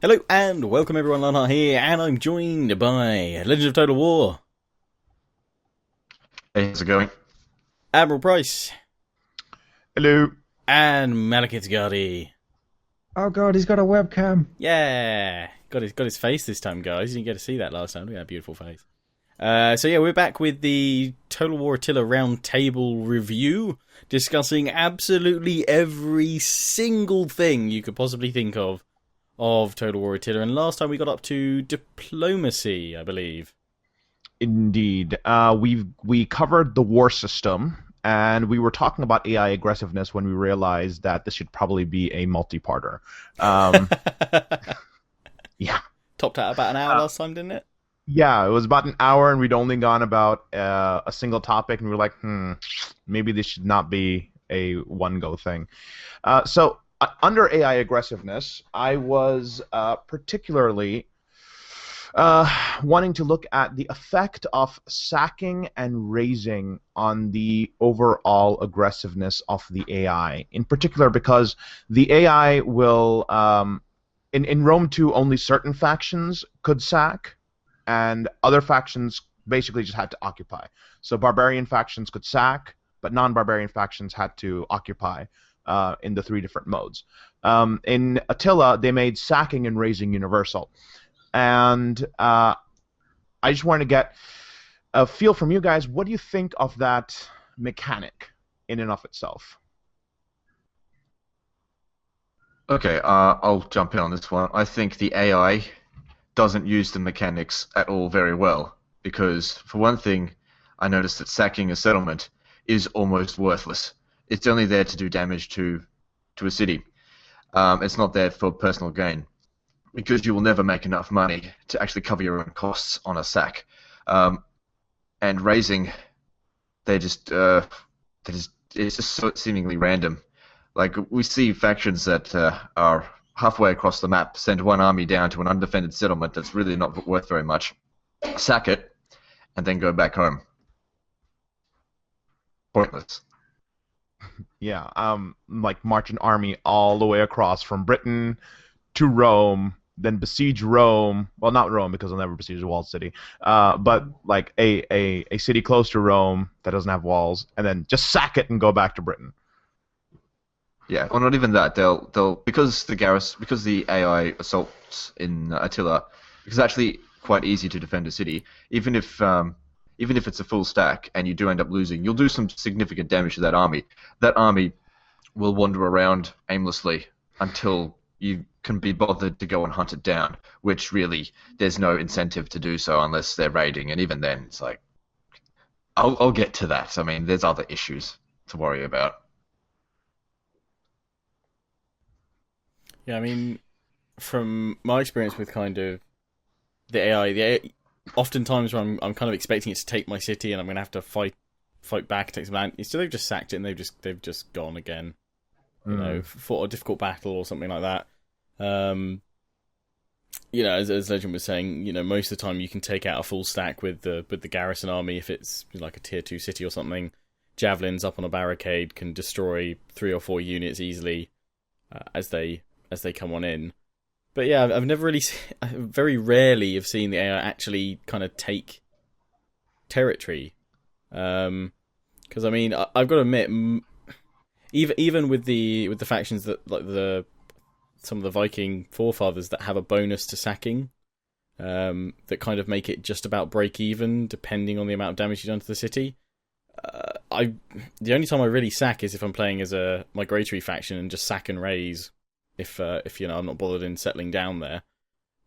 Hello and welcome everyone, Lionheart here, and I'm joined by Legend of Total War, Hey, how's it going? Admiral Price, Hello. and Malekith Gardy. Oh god, he's got a webcam. Yeah, got his face this time, guys. You didn't get to see that last time. Look at that beautiful face. So yeah, we're back with the Total War Attila Roundtable review, discussing absolutely every single thing you could possibly think of Total War Attila. And last time we got up to diplomacy, I believe. Indeed. We covered the war system, and we were talking about AI aggressiveness when we realized that this should probably be a multi-parter. Yeah. Topped out about an hour last time, didn't it? Yeah, it was about an hour, and we'd only gone about a single topic, and we were like, maybe this should not be a one-go thing. Under AI aggressiveness, I was particularly wanting to look at the effect of sacking and raising on the overall aggressiveness of the AI. In particular, because the AI will, in Rome 2, only certain factions could sack, and other factions basically just had to occupy. So barbarian factions could sack, but non-barbarian factions had to occupy in the three different modes. In Attila, they made sacking and raising universal. And I just want to get a feel from you guys. What do you think of that mechanic in and of itself? Okay, I'll jump in on this one. I think the AI doesn't use the mechanics at all very well, because, for one thing, I noticed that sacking a settlement is almost worthless. It's only there to do damage to a city. It's not there for personal gain, because you will never make enough money to actually cover your own costs on a sack. And raising, it's just so seemingly random. Like, we see factions that are halfway across the map send one army down to an undefended settlement that's really not worth very much, sack it, and then go back home. Pointless. Yeah, like march an army all the way across from Britain to Rome, then besiege Rome. Well, not Rome, because they'll never besiege a walled city. But like a city close to Rome that doesn't have walls, and then just sack it and go back to Britain. Yeah, or not even that. They'll because the AI assaults in Attila, because it's actually quite easy to defend a city. Even if it's a full stack and you do end up losing, you'll do some significant damage to that army. That army will wander around aimlessly until you can be bothered to go and hunt it down, which really there's no incentive to do so unless they're raiding, and even then it's like, I'll get to that. I mean, there's other issues to worry about. Yeah, I mean, from my experience with kind of the AI, oftentimes when I'm kind of expecting it to take my city and I'm going to have to fight back, take some land, instead they've just sacked it and they've just gone again. You know, fought a difficult battle or something like that. You know, as Legend was saying, you know, most of the time you can take out a full stack with the garrison army if it's like a tier 2 city or something. Javelins up on a barricade can destroy 3 or 4 units easily as they come on in. But yeah, I've never really, very rarely have seen the AI actually kind of take territory. Because I mean, I've got to admit, even with the factions that like some of the Viking forefathers that have a bonus to sacking, that kind of make it just about break even depending on the amount of damage you've done to the city. The only time I really sack is if I'm playing as a migratory faction and just sack and raise. If you know, I'm not bothered in settling down there,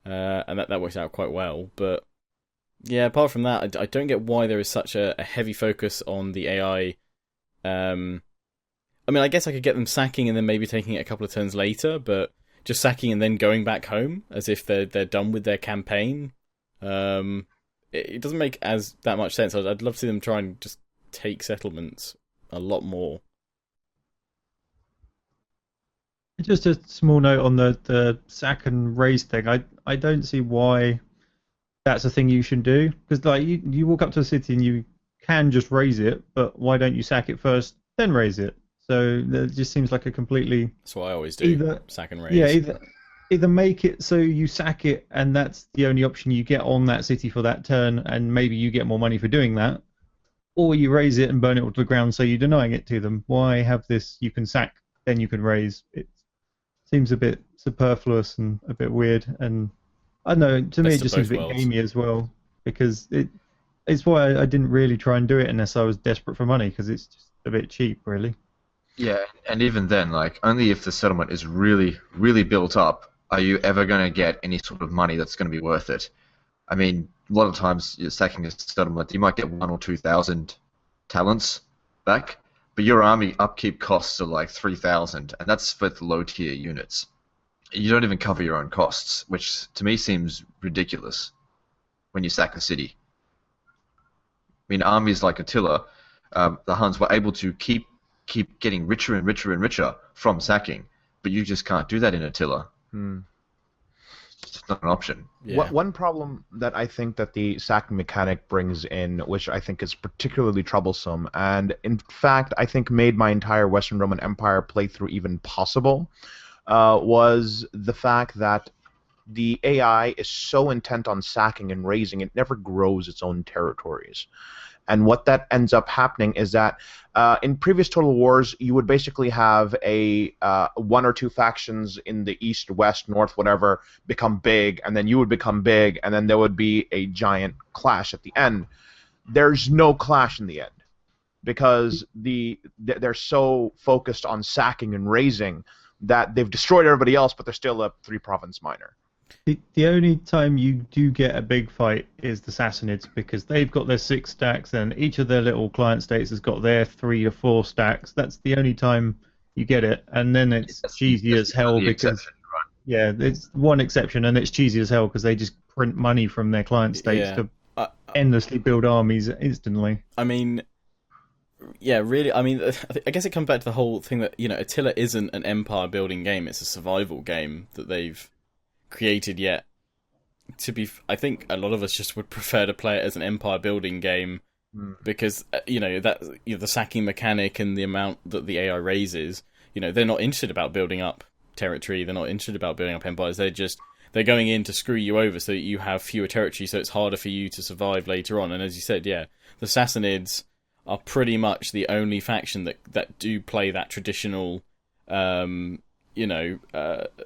and that works out quite well. But yeah, apart from that, I don't get why there is such a heavy focus on the AI. I mean, I guess I could get them sacking and then maybe taking it a couple of turns later, but just sacking and then going back home as if they're done with their campaign. It doesn't make that much sense. I'd love to see them try and just take settlements a lot more. Just a small note on the sack and raise thing. I don't see why that's a thing you should do, because like you walk up to a city and you can just raise it, but why don't you sack it first then raise it? So it just seems like a completely... That's what I always do, sack and raise. Yeah, either make it so you sack it and that's the only option you get on that city for that turn, and maybe you get more money for doing that, or you raise it and burn it all to the ground, so you're denying it to them. Why have this? You can sack, then you can raise. It seems a bit superfluous and a bit weird, and I don't know. To me, it just seems a bit gamey as well, because it's why I didn't really try and do it unless I was desperate for money, because it's just a bit cheap, really. Yeah, and even then, like, only if the settlement is really, really built up are you ever going to get any sort of money that's going to be worth it. I mean, a lot of times you're sacking a settlement, you might get 1,000 or 2,000 talents back, but your army upkeep costs are like 3,000, and that's for the low-tier units. You don't even cover your own costs, which to me seems ridiculous when you sack a city. I mean, armies like Attila, the Huns were able to keep getting richer and richer and richer from sacking, but you just can't do that in Attila. It's not an option. Yeah. One problem that I think that the sacking mechanic brings in, which I think is particularly troublesome, and in fact I think made my entire Western Roman Empire playthrough even possible, was the fact that the AI is so intent on sacking and raising, it never grows its own territories. And what that ends up happening is that in previous Total Wars, you would basically have a one or two factions in the east, west, north, whatever, become big, and then you would become big, and then there would be a giant clash at the end. There's no clash in the end, because they're so focused on sacking and raising that they've destroyed everybody else, but they're still a 3-province minor. The only time you do get a big fight is the Sassanids, because they've got their 6 stacks and each of their little client states has got their 3 or 4 stacks. That's the only time you get it, and then it's cheesy as hell because it's one exception, and it's cheesy as hell because they just print money from their client states to endlessly build armies instantly. I mean, yeah, really. I mean, I guess it comes back to the whole thing that, you know, Attila isn't an empire building game; it's a survival game that they've created. Yet, I think a lot of us just would prefer to play it as an empire building game because the sacking mechanic and the amount that the AI raises. You know, they're not interested about building up territory. They're not interested about building up empires. They're going in to screw you over so that you have fewer territory, so it's harder for you to survive later on. And as you said, the Sassanids are pretty much the only faction that do play that traditional,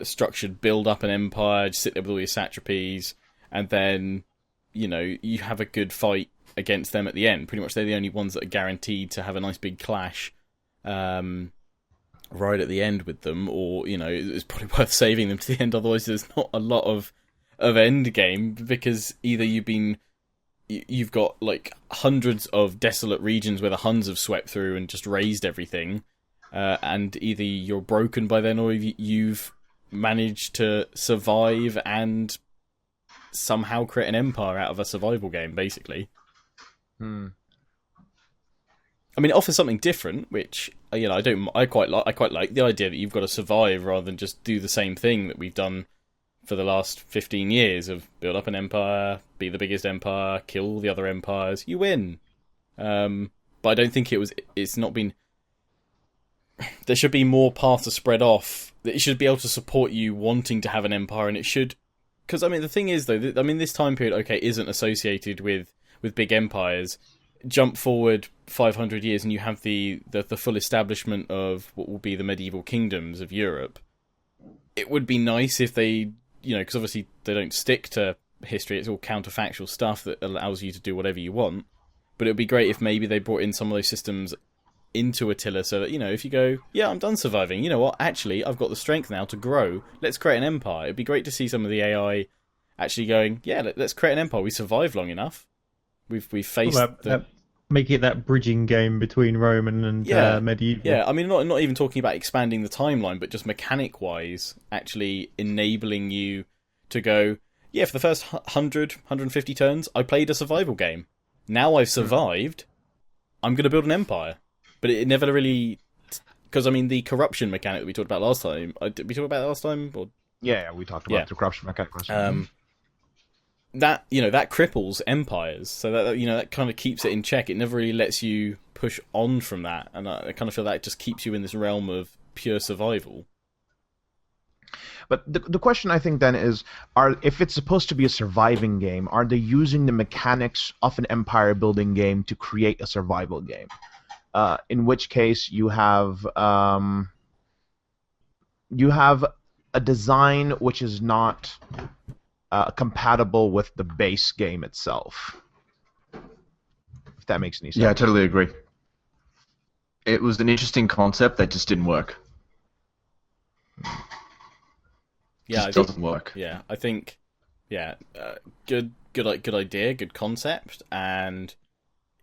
structured build up an empire, just sit there with all your satrapies, and then, you have a good fight against them at the end. Pretty much they're the only ones that are guaranteed to have a nice big clash right at the end with them, or, it's probably worth saving them to the end, otherwise there's not a lot of end game, because either you've got like hundreds of desolate regions where the Huns have swept through and just razed everything, and either you're broken by then or you've managed to survive and somehow create an empire out of a survival game, basically. I mean, it offers something different, which I quite like the idea that you've got to survive rather than just do the same thing that we've done for the last 15 years of build up an empire, be the biggest empire, kill all the other empires, you win. But I don't think it's not been... There should be more paths to spread off. It should be able to support you wanting to have an empire, and it should... Because, I mean, the thing is, though, this time period, isn't associated with big empires. Jump forward 500 years and you have the full establishment of what will be the medieval kingdoms of Europe. It would be nice if they... because obviously they don't stick to history, it's all counterfactual stuff that allows you to do whatever you want. But it would be great if maybe they brought in some of those systems into Attila so that, if you go, I'm done surviving, you know what, actually, I've got the strength now to grow, let's create an empire. It'd be great to see some of the AI actually going, let's create an empire, we survived long enough. We've faced make it that bridging game between Roman and medieval. Yeah, I mean, not even talking about expanding the timeline, but just mechanic-wise, actually enabling you to go, for the first 100, 150 turns, I played a survival game. Now I've survived, I'm going to build an empire. But it never really... Because, I mean, the corruption mechanic that we talked about last time... Did we talk about that last time? Or... Yeah, we talked about the corruption mechanic last time. That cripples empires, so that kind of keeps it in check. It never really lets you push on from that, and I kind of feel that just keeps you in this realm of pure survival. But the question I think then is, if it's supposed to be a surviving game, are they using the mechanics of an empire building game to create a survival game? In which case you have a design which is not compatible with the base game itself. If that makes any sense. Yeah, I totally agree. It was an interesting concept that just didn't work. Yeah, It doesn't work. Yeah, I think, good idea, good concept, and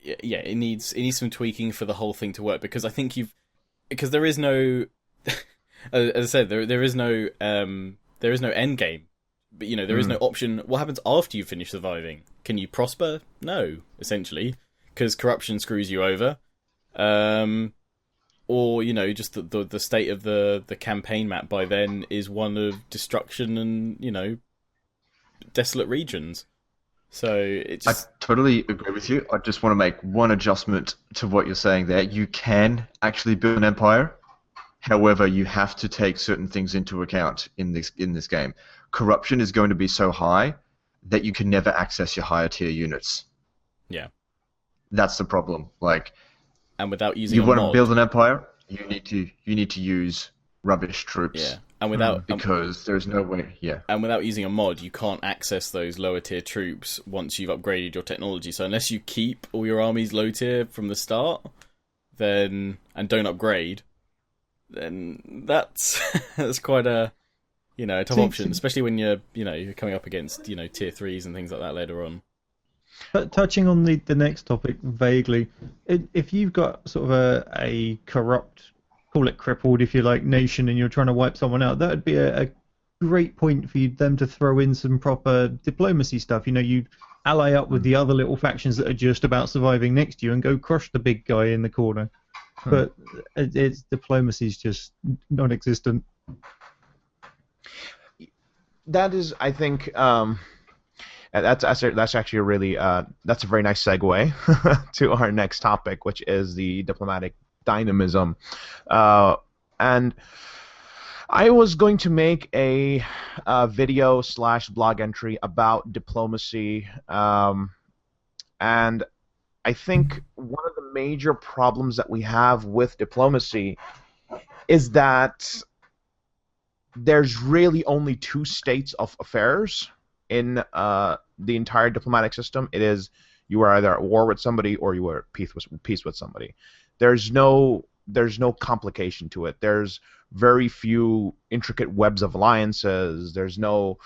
yeah, it needs some tweaking for the whole thing to work, because I think because there is no, as I said, there is no end game, but there is no option. What happens after you finish surviving? Can you prosper? No, essentially, because corruption screws you over. Or just the state of the campaign map by then is one of destruction and desolate regions. So it's. I totally agree with you. I just want to make one adjustment to what you're saying there. You can actually build an empire. However, you have to take certain things into account in this game. Corruption is going to be so high that you can never access your higher tier units. Yeah. That's the problem. And without using you a want mod, to build an empire, you need to use rubbish troops. Yeah. And without because there's no way. Yeah. And without using a mod, you can't access those lower tier troops once you've upgraded your technology. So unless you keep all your armies low tier from the start, and don't upgrade, then that's quite a tough option, especially when you're coming up against tier 3s and things like that later on. But touching on the next topic vaguely, if you've got sort of a corrupt, call it crippled if you like, nation, and you're trying to wipe someone out, that would be a great point for them to throw in some proper diplomacy stuff. You ally up with the other little factions that are just about surviving next to you and go crush the big guy in the corner. But diplomacy's just non-existent. That is, I think, that's actually a really that's a very nice segue to our next topic, which is the diplomatic dynamism. And I was going to make a video / blog entry about diplomacy, and I think one of the major problems that we have with diplomacy is that there's really only two states of affairs in the entire diplomatic system. It is you are either at war with somebody or you are at peace with somebody. There's no complication to it. There's very few intricate webs of alliances. There's no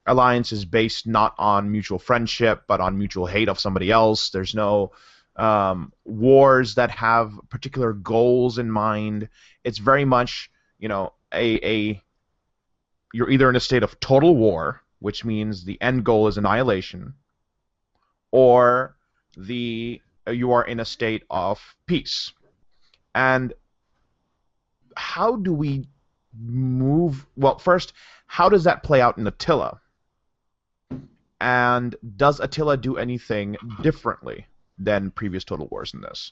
alliances based not on mutual friendship but on mutual hate of somebody else. There's no wars that have particular goals in mind. It's very much you're either in a state of total war, which means the end goal is annihilation, or you are in a state of peace. And how do we move? Well, first, how does that play out in Attila? And does Attila do anything differently than previous Total Wars in this?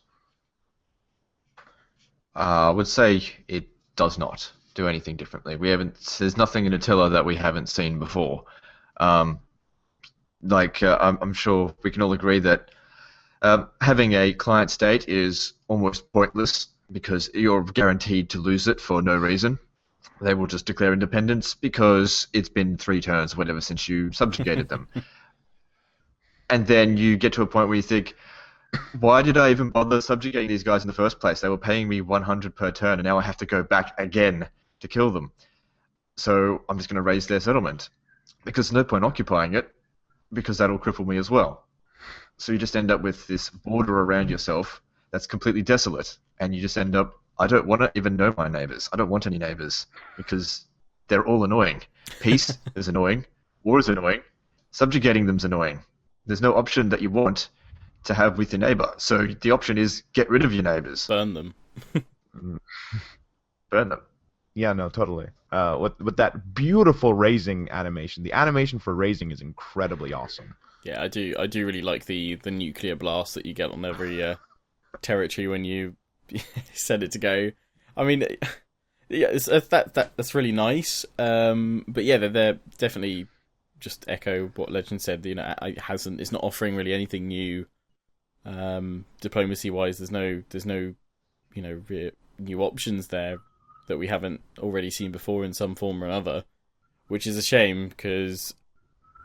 I would say it does not do anything differently. There's nothing in Attila that we haven't seen before. I'm sure we can all agree that having a client state is almost pointless because you're guaranteed to lose it for no reason. They will just declare independence because it's been 3 turns or whatever since you subjugated them. And then you get to a point where you think, why did I even bother subjugating these guys in the first place? They were paying me 100 per turn, and now I have to go back again to kill them. So I'm just going to raise their settlement. Because there's no point occupying it, because that'll cripple me as well. So you just end up with this border around yourself that's completely desolate, and you just end up, I don't want to even know my neighbors. I don't want any neighbors, because they're all annoying. Peace is annoying. War is annoying. Subjugating them's annoying. There's no option that you want to have with your neighbor. So the option is get rid of your neighbors. Burn them. Burn them. Yeah, no, totally. With that beautiful raising animation. The animation for raising is incredibly awesome. Yeah, I do really like the nuclear blast that you get on every territory when you set it to go. I mean, yeah, that's really nice. But yeah, they're definitely just echo what Legend said. You know, it's not offering really anything new. Diplomacy wise, there's no new options there that we haven't already seen before in some form or another, which is a shame because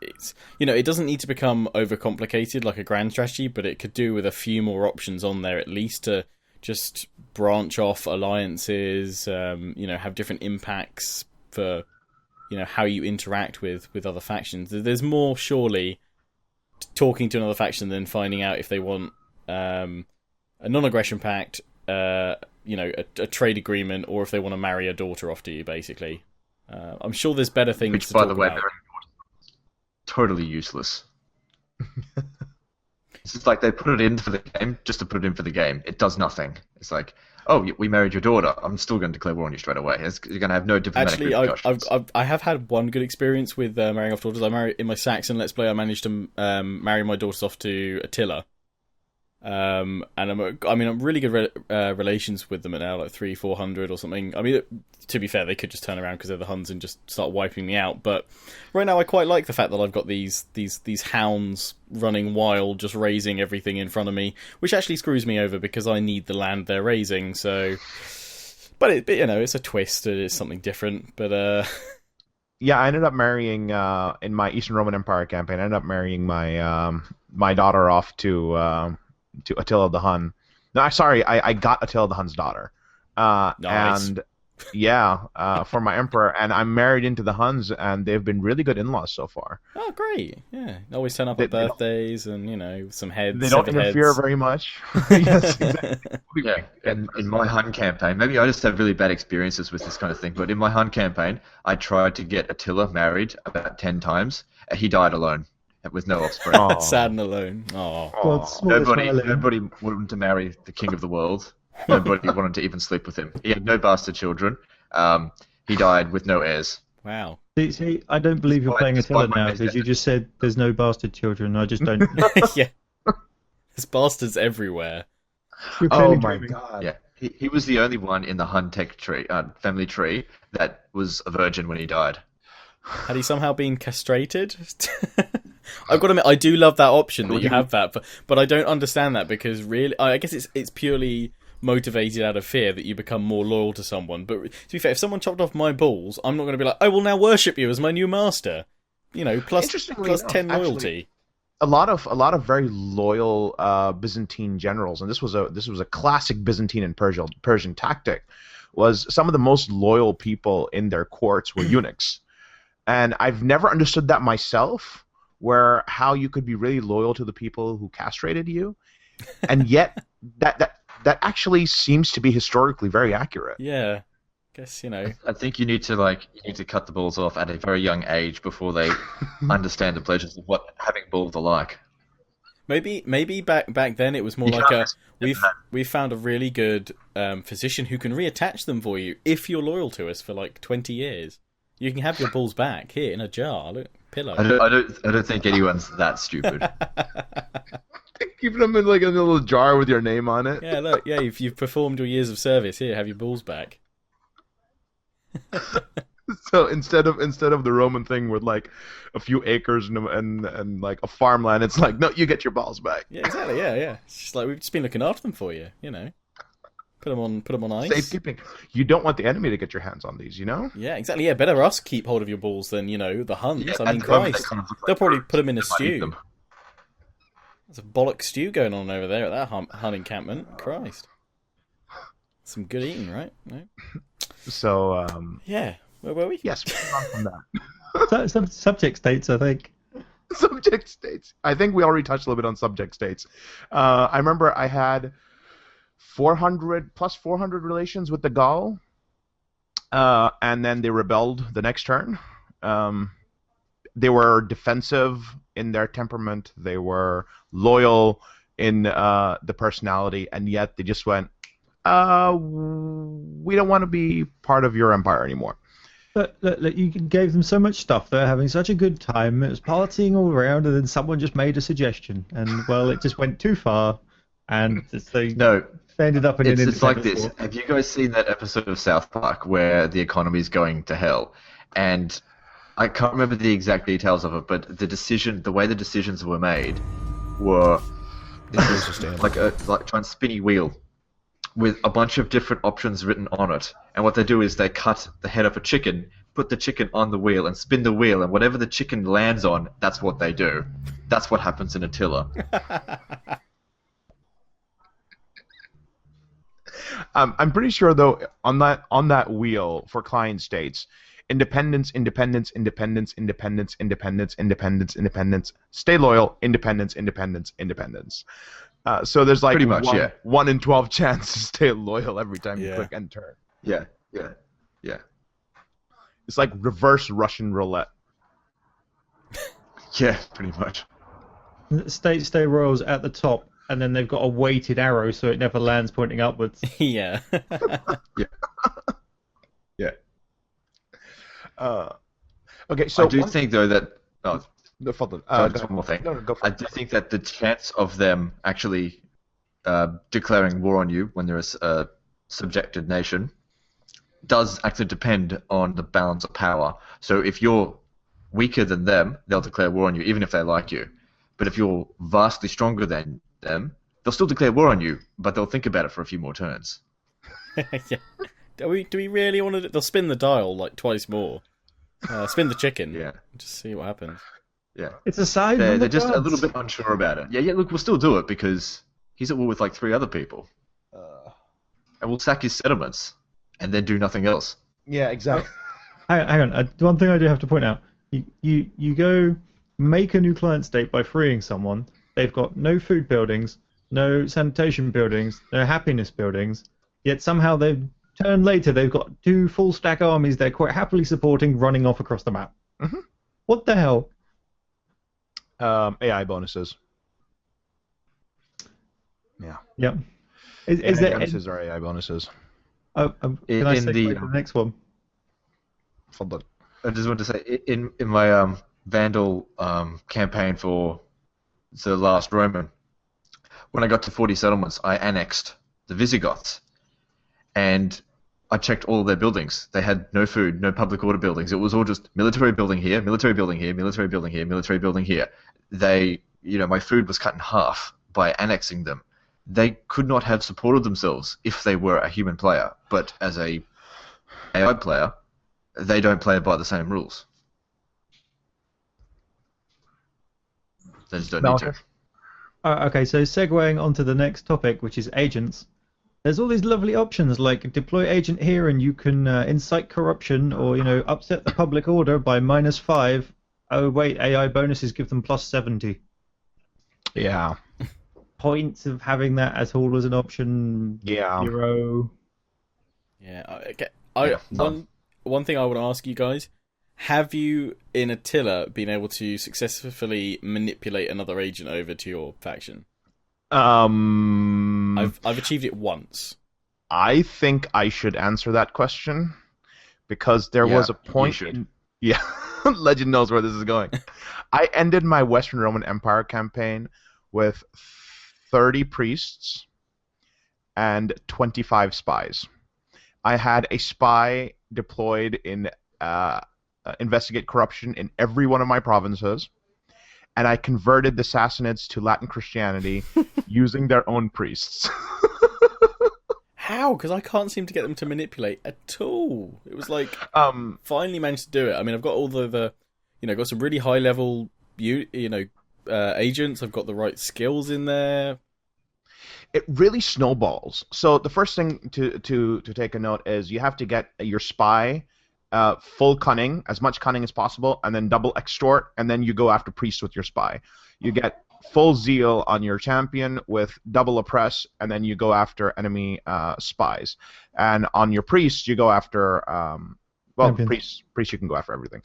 it's, it doesn't need to become overcomplicated like a grand strategy, but it could do with a few more options on there at least to just branch off alliances, have different impacts for how you interact with other factions. There's more surely talking to another faction than finding out if they want a non-aggression pact, a trade agreement, or if they want to marry a daughter off to you, basically. I'm sure there's better things Which, to by talk the way, about. Totally useless. It's just like they put it in for the game, just to put it in for the game. It does nothing. It's like, oh, we married your daughter. I'm still going to declare war on you straight away. You're going to have no diplomatic repercussions. I have had one good experience with marrying off daughters. In my Saxon Let's Play, I managed to marry my daughters off to Attila. And I'm really good relations with them at now, like 300-400 or something. I mean, to be fair, they could just turn around because they're the Huns and just start wiping me out. But right now, I quite like the fact that I've got these hounds running wild, just raising everything in front of me, which actually screws me over because I need the land they're raising. So, but it's a twist. It is something different. But yeah, I ended up marrying in my Eastern Roman Empire campaign. I ended up marrying my daughter off to Attila the Hun. No, sorry, I got Attila the Hun's daughter. Nice. And yeah, for my emperor, and I'm married into the Huns, and they've been really good in-laws so far. Oh, great! Yeah, always turn up at birthdays, and some heads. They don't interfere heads. very much. Yes, exactly. Yeah, and in my Hun campaign, maybe I just have really bad experiences with this kind of thing, but in my Hun campaign, I tried to get Attila married about 10 times, and he died alone, with no offspring. Oh. Sad and alone. Oh. Nobody wanted to marry the king of the world. Nobody wanted to even sleep with him. He had no bastard children. He died with no heirs. Wow. See, I don't believe you're playing Attila now because you just said there's no bastard children. I just don't. Yeah. There's bastards everywhere. Oh my god. Yeah. He was the only one in the Hun tech tree, family tree that was a virgin when he died. Had he somehow been castrated? I've got to admit, I do love that option that you have that, but I don't understand that because really, I guess it's purely motivated out of fear that you become more loyal to someone. But to be fair, if someone chopped off my balls, I'm not going to be like, I will now worship you as my new master. Plus 10 loyalty. Actually, a lot of very loyal Byzantine generals, and this was a classic Byzantine and Persian tactic, was some of the most loyal people in their courts were eunuchs. And I've never understood that myself, where how you could be really loyal to the people who castrated you, and yet that actually seems to be historically very accurate. Yeah, guess I think you need to cut the balls off at a very young age before they understand the pleasures of what having balls are like. Maybe back then it was more like we've found a really good physician who can reattach them for you if you're loyal to us for like 20 years. You can have your balls back here in a jar. Look, pillow. I don't think anyone's that stupid. Keeping them in like a little jar with your name on it. Yeah, look. Yeah, if you've performed your years of service, here, have your balls back. So instead of the Roman thing with like a few acres and like a farmland, it's like, no, you get your balls back. Yeah, exactly. Yeah. It's just like we've just been looking after them for you. Put them on ice. Safekeeping. You don't want the enemy to get your hands on these, Yeah, exactly. Yeah, better us keep hold of your balls than the Huns. Yeah, I mean, Christ, they'll probably put them in a stew. There's a bollock stew going on over there at that Hun encampment. Christ, some good eating, right? No? So, yeah. Where were we? Yes, on that. Some subject states, I think. Subject states. I think we already touched a little bit on subject states. I remember I had 400 relations with the Gaul, and then they rebelled the next turn. They were defensive in their temperament. They were loyal in the personality, and yet they just went, we don't want to be part of your empire anymore. But look, you gave them so much stuff. They're having such a good time. It was partying all around, and then someone just made a suggestion, and well, it just went too far. And so No, They ended up in an It's like independent this. war. Have you guys seen that episode of South Park where the economy's going to hell? And I can't remember the exact details of it, but the way the decisions were made were like a giant spinny wheel with a bunch of different options written on it. And what they do is they cut the head of a chicken, put the chicken on the wheel, and spin the wheel, and whatever the chicken lands on, that's what they do. That's what happens in Attila. I'm pretty sure though on that wheel for client states, independence, independence, independence, independence, independence, independence, independence, stay loyal, independence, independence, independence. So there's like Pretty much, one, yeah. 1 in 12 chance to stay loyal every time you Yeah. click enter. Yeah. It's like reverse Russian roulette. Yeah, pretty much. Stay royals at the top, and then they've got a weighted arrow so it never lands pointing upwards. Yeah. Yeah. Okay, so I do think, though, that... Oh, No, further. just one more thing. No, go for I it. do think that the chance of them actually declaring war on you when they're a subjected nation does actually depend on the balance of power. So if you're weaker than them, they'll declare war on you, even if they like you. But if you're vastly stronger than them, they'll still declare war on you, but they'll think about it for a few more turns. Yeah. Do we really want to? They'll spin the dial like twice more. Spin the chicken. Yeah. Just see what happens. Yeah. It's a sign. They're just a little bit unsure about it. Yeah, look, we'll still do it because he's at war with like 3 other people. And we'll sack his settlements and then do nothing else. Yeah, exactly. Hang on. One thing I do have to point out: you go make a new client state by freeing someone. They've got no food buildings, no sanitation buildings, no happiness buildings. Yet somehow they've turned later. They've got 2 full stack armies they're quite happily supporting, running off across the map. Mhm. What the hell? AI bonuses. Yeah. Yep. Is AI there? bonuses are AI bonuses. Can I in segue the- to the next one? Further. I just want to say, in my Vandal campaign for the last Roman, when I got to 40 settlements, I annexed the Visigoths, and I checked all of their buildings. They had no food, no public order buildings. It was all just military building here, military building here, military building here, military building here. My food was cut in half by annexing them. They could not have supported themselves if they were a human player, but as a AI player, they don't play by the same rules. They just don't need to. Okay, so segueing onto the next topic, which is agents. There's all these lovely options like deploy agent here, and you can incite corruption or upset the public order by -5. Oh wait, AI bonuses give them +70. Yeah. Points of having that at all as an option. Yeah. 0. Yeah. Okay. none. One thing I want to ask you guys: have you in Attila been able to successfully manipulate another agent over to your faction? I've achieved it once. I think I should answer that question because there was a point. You should. Yeah, Legend knows where this is going. I ended my Western Roman Empire campaign with 30 priests and 25 spies. I had a spy deployed in investigate corruption in every one of my provinces, and I converted the Sassanids to Latin Christianity using their own priests. How? Because I can't seem to get them to manipulate at all. It was like finally managed to do it. I mean, I've got all the got some really high level agents. I've got the right skills in there. It really snowballs. So the first thing to take a note is you have to get your spy full cunning, as much cunning as possible, and then double extort, and then you go after priests with your spy. You get full zeal on your champion with double oppress, and then you go after enemy spies. And on your priests, you go after priests you can go after everything.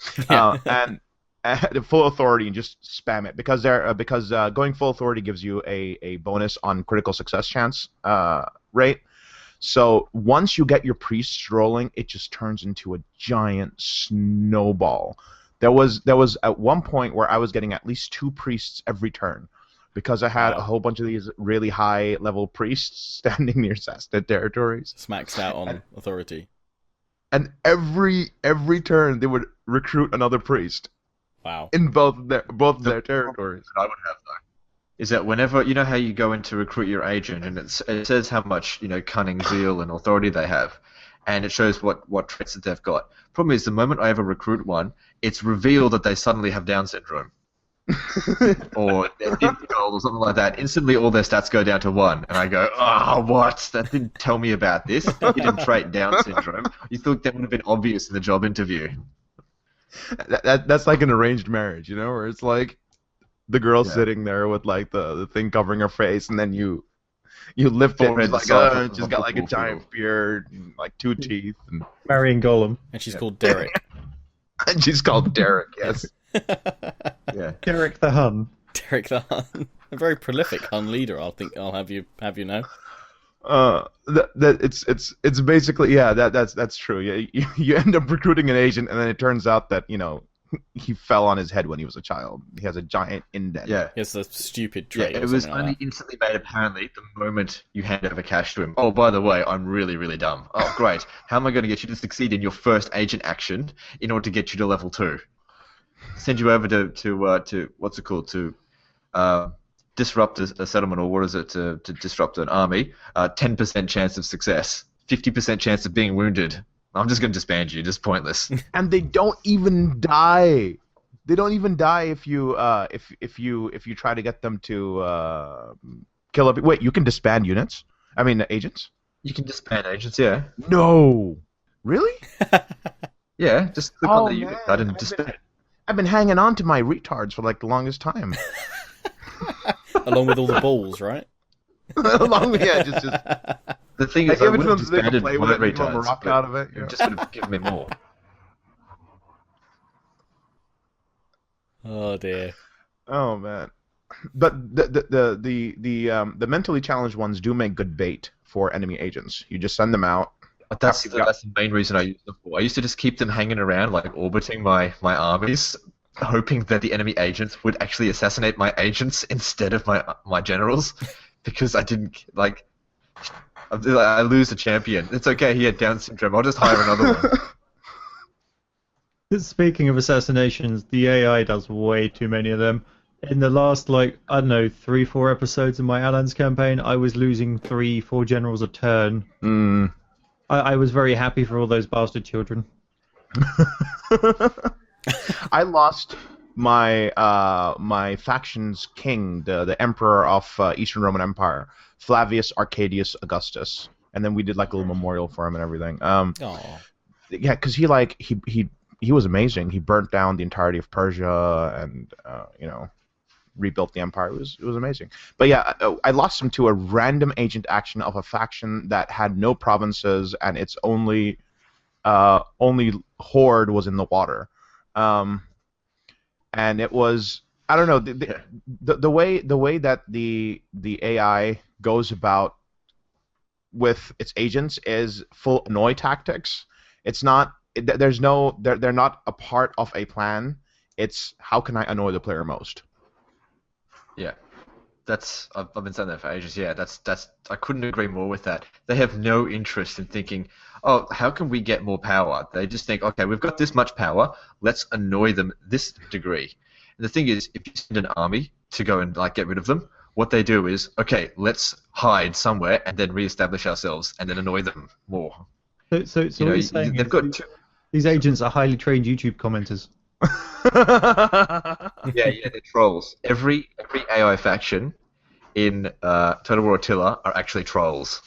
And the full authority and just spam it because going full authority gives you a bonus on critical success chance rate. So once you get your priests rolling, it just turns into a giant snowball. There was at one point where I was getting at least 2 priests every turn. because I had Wow. a whole bunch of these really high level priests standing near Sassanid territories. Smacks out on authority. And every turn they would recruit another priest Wow. in both their territories. That I would have though is that whenever you know how you go in to recruit your agent and it says how much cunning, zeal, and authority they have, and it shows what traits that they've got. Problem is, the moment I ever recruit one, it's revealed that they suddenly have Down syndrome. Or they're difficult or something like that. Instantly, all their stats go down to 1, and I go, "Oh, what? That didn't tell me about this. Hidden trait Down syndrome. You thought that would have been obvious in the job interview." That's like an arranged marriage, where it's like the girl sitting there with like the thing covering her face, and then you lift it, and it's like, oh, she's got like a giant beard, and like 2 teeth, and Marrying Gollum. And she's called Derek. and she's called Derek. Yes. Yeah. Derek the Hun. Derek the Hun. A very prolific Hun leader, I'll have you know. It's basically that's true. Yeah, you end up recruiting an agent, and then it turns out that he fell on his head when he was a child. He has a giant indent. Yeah. He has a stupid trait. Yeah, or it was something like only instantly made apparently the moment you hand over cash to him. Oh, by the way, I'm really, really dumb. Oh, great. How am I going to get you to succeed in your first agent action in order to get you to level 2? Send you over to what's it called, to disrupt a settlement, or what is it, to disrupt an army. 10% chance of success, 50% chance of being wounded. I'm just going to disband you. Just pointless. And they don't even die. They don't even die if you try to get them to kill up. Wait, you can disband units? I mean, agents? You can disband agents, yeah. No. Really? Yeah, just click on the unit card and I've disband. I've been hanging on to my retards for like the longest time. Along with all the balls, right? just. The thing I is, I give it would to them have so they can disbanded play my with it and come retards, rock but out of it. it just would have given me more. Oh dear. Oh man, but the mentally challenged ones do make good bait for enemy agents. You just send them out. But that's the main reason I used them for. I used to just keep them hanging around, like orbiting my armies, hoping that the enemy agents would actually assassinate my agents instead of my generals, because I didn't like. I lose a champion. It's okay. He had Down syndrome. I'll just hire another one. Speaking of assassinations, the AI does way too many of them. In the last, 3-4 episodes of my Alliance campaign, I was losing 3-4 generals a turn. I was very happy for all those bastard children. I lost my my faction's king, the emperor of Eastern Roman Empire, Flavius Arcadius Augustus, and then we did like a little memorial for him and everything. Oh. Yeah, because he was amazing. He burnt down the entirety of Persia and rebuilt the empire. It was amazing. But yeah, I lost him to a random agent action of a faction that had no provinces, and its only horde was in the water. And it was, I don't know, the way that the AI goes about with its agents is full annoy tactics. It's not, they're not a part of a plan. It's how can I annoy the player most. Yeah, I've been saying that for ages. Yeah, that's I couldn't agree more with that. They have no interest in thinking, oh, how can we get more power? They just think, okay, we've got this much power, let's annoy them this degree. And the thing is, if you send an army to go and get rid of them, what they do is, okay, let's hide somewhere and then reestablish ourselves and then annoy them more. So what you're saying they've got these agents are highly trained YouTube commenters. Yeah, they're trolls. Every AI faction in Total War Attila are actually trolls.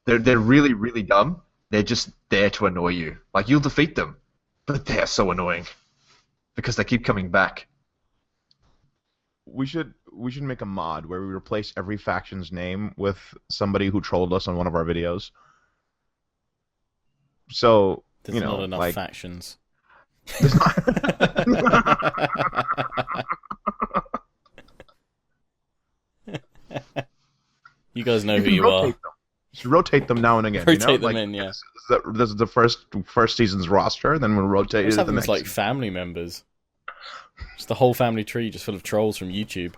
They're really, really dumb. They're just there to annoy you. Like, you'll defeat them, but they're so annoying because they keep coming back. We should make a mod where we replace every faction's name with somebody who trolled us on one of our videos. So There's not enough factions. You guys know who you are. Just rotate them now and again. Rotate them in, yeah. This is the first season's roster. Then we'll rotate it. Let's have them as family members. Just the whole family tree just full of trolls from YouTube.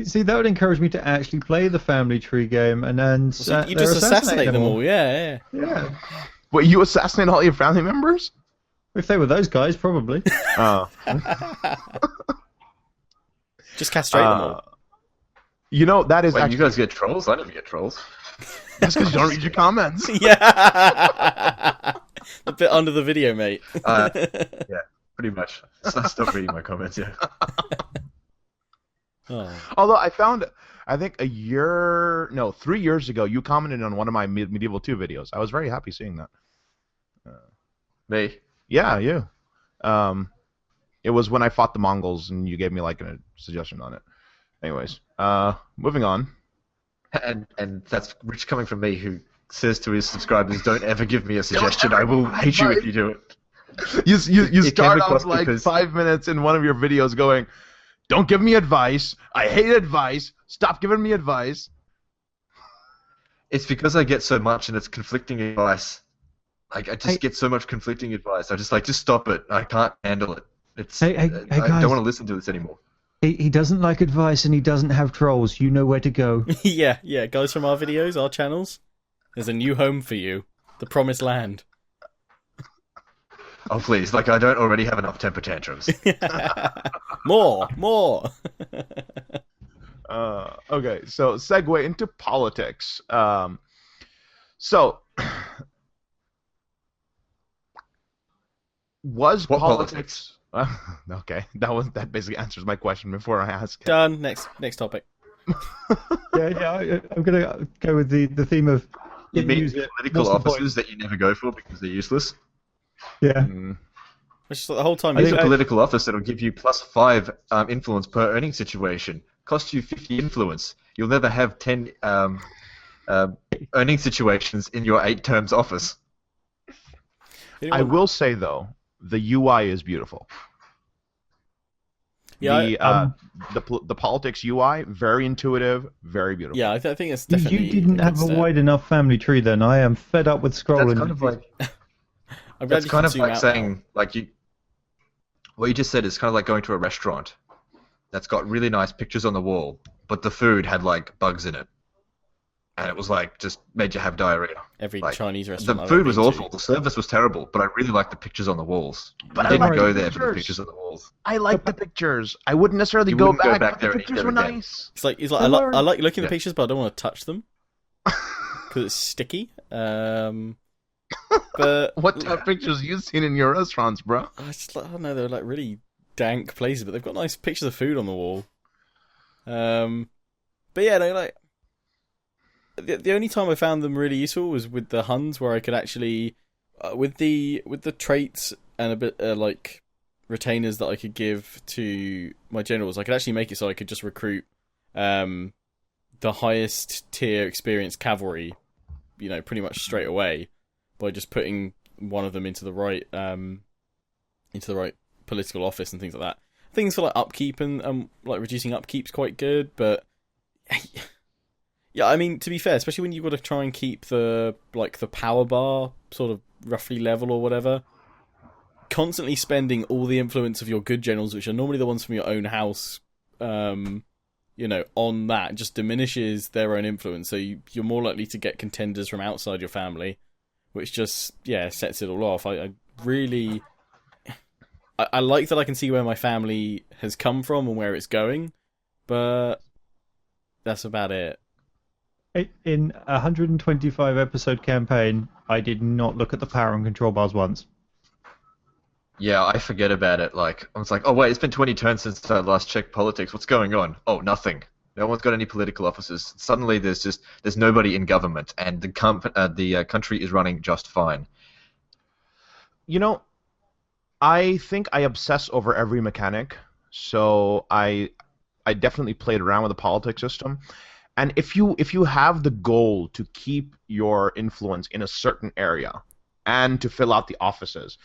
See, that would encourage me to actually play the family tree game, and then So you just assassinate them all. Yeah. Yeah. Wait, you assassinate all your family members? If they were those guys, probably. Oh. Just castrate them all. You know, that is Wait, actually... you guys get trolls? I never get trolls. That's because you don't read your comments. Yeah. A bit under the video, mate. Yeah, pretty much. I stopped reading my comments, yeah. Oh. Although I found, I think 3 years ago, you commented on one of my Medieval 2 videos. I was very happy seeing that. Me? Yeah, you. It was when I fought the Mongols, and you gave me like a suggestion on it. Anyways, moving on. And that's Rich coming from me, who says to his subscribers, "Don't ever give me a suggestion. I will hate you if you do it." You It start came off across like because- 5 minutes in one of your videos going, "Don't give me advice. I hate advice. Stop giving me advice." It's because I get so much and it's conflicting advice. Like, I just get so much conflicting advice. I just stop it. I can't handle it. Hey, I guys. don't want to listen to this anymore. He doesn't like advice, and he doesn't have trolls. You know where to go. Yeah, guys from our videos, our channels. There's a new home for you. The Promised Land. Oh, please. Like, I don't already have enough temper tantrums. More. Okay, so segue into politics. So, was What politics? Okay, that basically answers my question before I ask. Done. Next topic. I'm gonna go with the theme of You mean use it. political What's the point? officers that you never go for because they're useless? Yeah. Mm, It's just like the whole time. Here's think a political office that'll give you +5 influence per earning situation. Cost you 50 influence. You'll never have 10 earning situations in your 8 terms office. I will say though, the UI is beautiful. Yeah, The politics UI, very intuitive, very beautiful. yeah. I think it's definitely. You didn't a have good a step. wide enough family tree then. I am fed up with scrolling. That's kind of like I'm glad that's you kind can of zoom like out saying like what you just said is kind of like going to a restaurant that's got really nice pictures on the wall, but the food had like bugs in it, and it was like just made you have diarrhea. now. Every like, Chinese The restaurant. I've food ever was been to. awful. The service was terrible, but I really liked the pictures on the walls. But I I didn't like go the there for the pictures. pictures on the walls. I like the pictures. I wouldn't necessarily You go wouldn't go back, back but there the and eat pictures them were again. nice. It's like I like looking at the pictures, but I don't want to touch them because it's sticky. But What type of pictures you seen in your restaurants, bro? I don't know. They're like really dank places, but they've got nice pictures of food on the wall. But yeah, no, like the only time I found them really useful was with the Huns, where I could actually with the traits and a bit like retainers that I could give to my generals, I could actually make it so I could just recruit the highest tier experienced cavalry, pretty much straight away by just putting one of them into the right political office and things like that. Things for like upkeep and like reducing upkeep's quite good, but yeah, I mean, to be fair, especially when you've got to try and keep the power bar sort of roughly level or whatever, constantly spending all the influence of your good generals, which are normally the ones from your own house, on that just diminishes their own influence. So you're more likely to get contenders from outside your family, which just sets it all off. I really I like that I can see where my family has come from and where it's going, but that's about it. In a 125 episode campaign, I did not look at the power and control bars once. Yeah, I forget about it. Like, I was like, oh wait, it's been 20 turns since I last checked politics. What's going on? Oh, nothing. No one's got any political officers. Suddenly, there's nobody in government, and the country is running just fine. I think I obsess over every mechanic, so I definitely played around with the politics system. And if you have the goal to keep your influence in a certain area and to fill out the offices,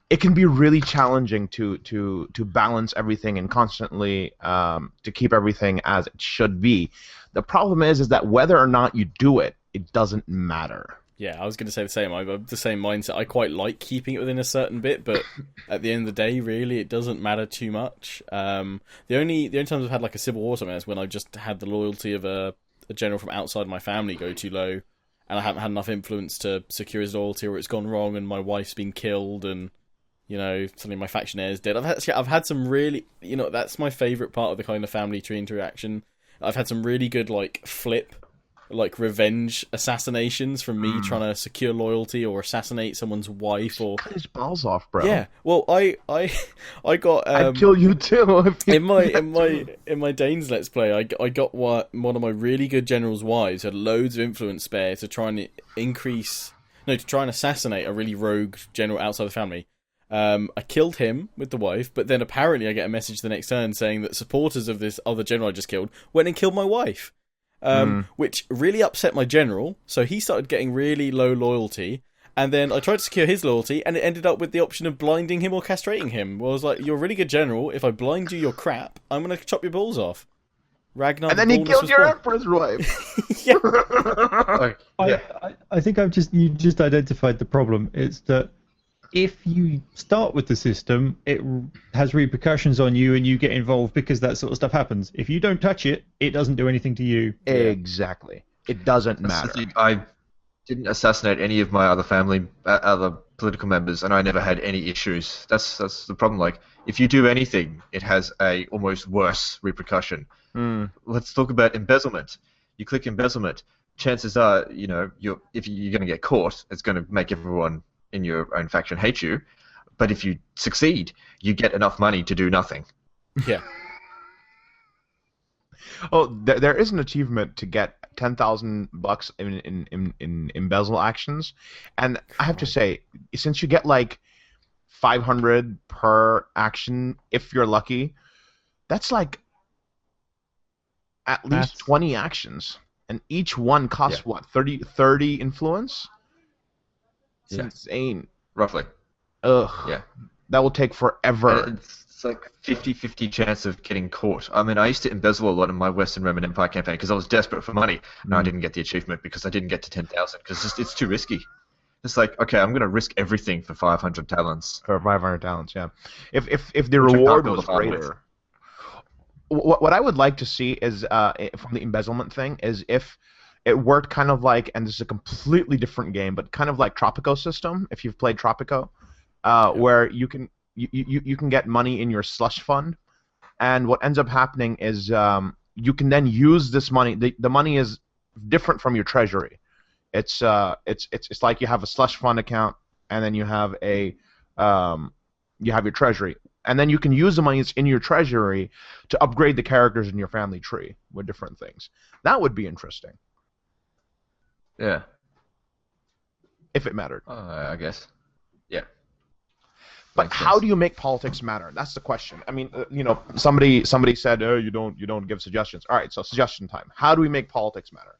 it can be really challenging to balance everything and constantly to keep everything as it should be. The problem is that whether or not you do it, it doesn't matter. Yeah, I was going to say the same. I've the same mindset. I quite like keeping it within a certain bit, but at the end of the day, really, it doesn't matter too much. The only times I've had like a civil war or something is when I just had the loyalty of a general from outside my family go too low, and I haven't had enough influence to secure his loyalty, or it's gone wrong, and my wife's been killed, and suddenly my faction heir is dead. I've had some really, that's my favourite part of the kind of family tree interaction. I've had some really good revenge assassinations from me trying to secure loyalty or assassinate someone's wife or cut his balls off, bro. Yeah. Well, I got I'd kill you too. in my Danes Let's Play. I got one of my really good general's wives had loads of influence spare to try and assassinate a really rogue general outside the family. I killed him with the wife, but then apparently I get a message the next turn saying that supporters of this other general I just killed went and killed my wife. Which really upset my general, so he started getting really low loyalty, and then I tried to secure his loyalty, and it ended up with the option of blinding him or castrating him. Well, I was like, you're a really good general, if I blind you, you're crap, I'm going to chop your balls off. Ragnar and then he killed your emperor's wife. Yeah. I think you just identified the problem. It's that if you start with the system, it has repercussions on you and you get involved because that sort of stuff happens. If you don't touch it, it doesn't do anything to you. Exactly. It doesn't matter. I didn't assassinate any of my other political members, and I never had any issues. That's the problem. Like, if you do anything, it has a almost worse repercussion. Let's talk about embezzlement. You click embezzlement. Chances are, if you're going to get caught, it's going to make everyone in your own faction hate you, but if you succeed, you get enough money to do nothing. Yeah. Oh, there is an achievement to get $10,000 in embezzle actions, and I have to say, since you get like 500 per action, if you're lucky, that's like at least 20 actions, and each one costs what, 30 influence. It's insane. Roughly. Ugh. Yeah. That will take forever. And it's like 50-50 chance of getting caught. I mean, I used to embezzle a lot in my Western Roman Empire campaign because I was desperate for money. And I didn't get the achievement because I didn't get to 10,000 because it's too risky. It's like, okay, I'm going to risk everything for 500 talents. For 500 talents, yeah. If the reward was greater. What I would like to see is, from the embezzlement thing, is if it worked kind of like, and this is a completely different game, but kind of like Tropico system, if you've played Tropico, where you can get money in your slush fund, and what ends up happening is you can then use this money. The money is different from your treasury. It's like you have a slush fund account, and then you have your treasury, and then you can use the money that's in your treasury to upgrade the characters in your family tree with different things. That would be interesting. Yeah. If it mattered. I guess. Yeah. But how do you make politics matter? That's the question. I mean, somebody said, "Oh, you don't give suggestions." All right, so suggestion time. How do we make politics matter?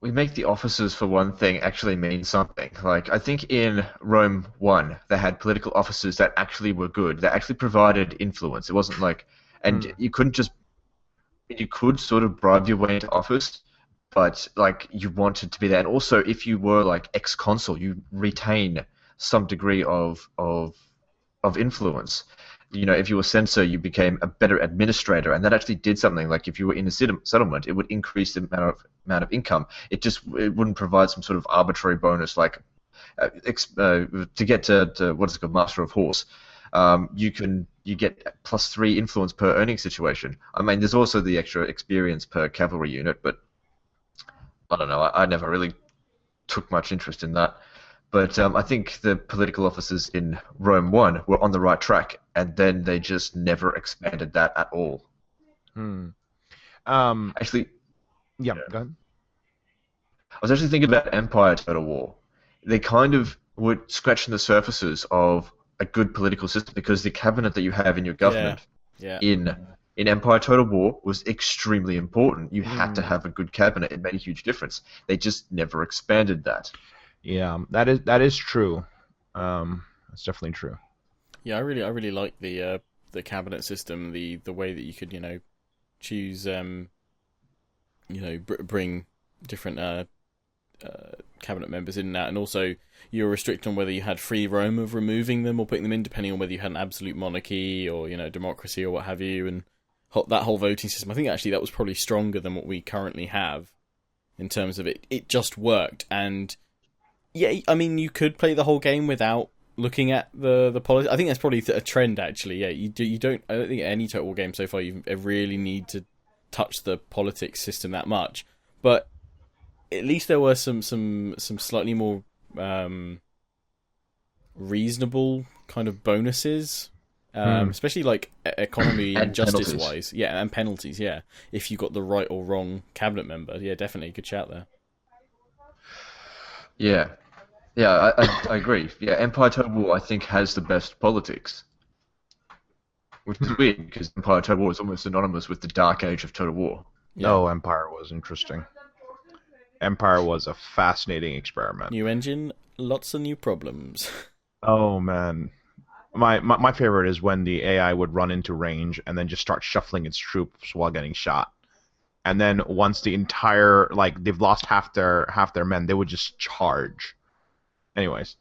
We make the officers, for one thing, actually mean something. Like, I think in Rome 1, they had political officers that actually were good. That actually provided influence. It wasn't like, and you couldn't just, you could sort of bribe your way into office, but like you wanted to be there. And also, if you were like ex-consul, you retain some degree of influence. If you were censor, you became a better administrator, and that actually did something. Like if you were in a settlement, it would increase the amount of income. It wouldn't provide some sort of arbitrary bonus, like to get to what is it called, Master of Horse. You get +3 influence per earning situation. I mean, there's also the extra experience per cavalry unit, but I don't know. I never really took much interest in that. But I think the political officers in Rome 1 were on the right track, and then they just never expanded that at all. Actually, go ahead. I was actually thinking about Empire Total War. They kind of were scratching the surfaces of a good political system because the cabinet that you have in your government in Empire Total War was extremely important. You had to have a good cabinet. It made a huge difference. They just never expanded that. Yeah, that is true. That's definitely true. Yeah, I really like the cabinet system, the way that you could choose bring different cabinet members in and out, and also you were restricted on whether you had free roam of removing them or putting them in, depending on whether you had an absolute monarchy or democracy or what have you, and that whole voting system. I think actually that was probably stronger than what we currently have in terms of it. It just worked, and yeah, I mean, you could play the whole game without looking at the politics. I think that's probably a trend actually. Yeah, you don't. I don't think any Total War game so far you really need to touch the politics system that much, but at least there were some slightly more reasonable kind of bonuses, especially like economy and justice wise, and penalties, if you got the right or wrong cabinet member. Yeah, definitely, good shout there. Yeah, I agree. Yeah, Empire Total War I think has the best politics, which is weird because Empire Total War is almost synonymous with the dark age of Total War. Yeah. Oh, Empire was interesting. Empire was a fascinating experiment. New engine, lots of new problems. Oh man, my favorite is when the AI would run into range and then just start shuffling its troops while getting shot, and then once the entire they've lost half their men, they would just charge. Anyways,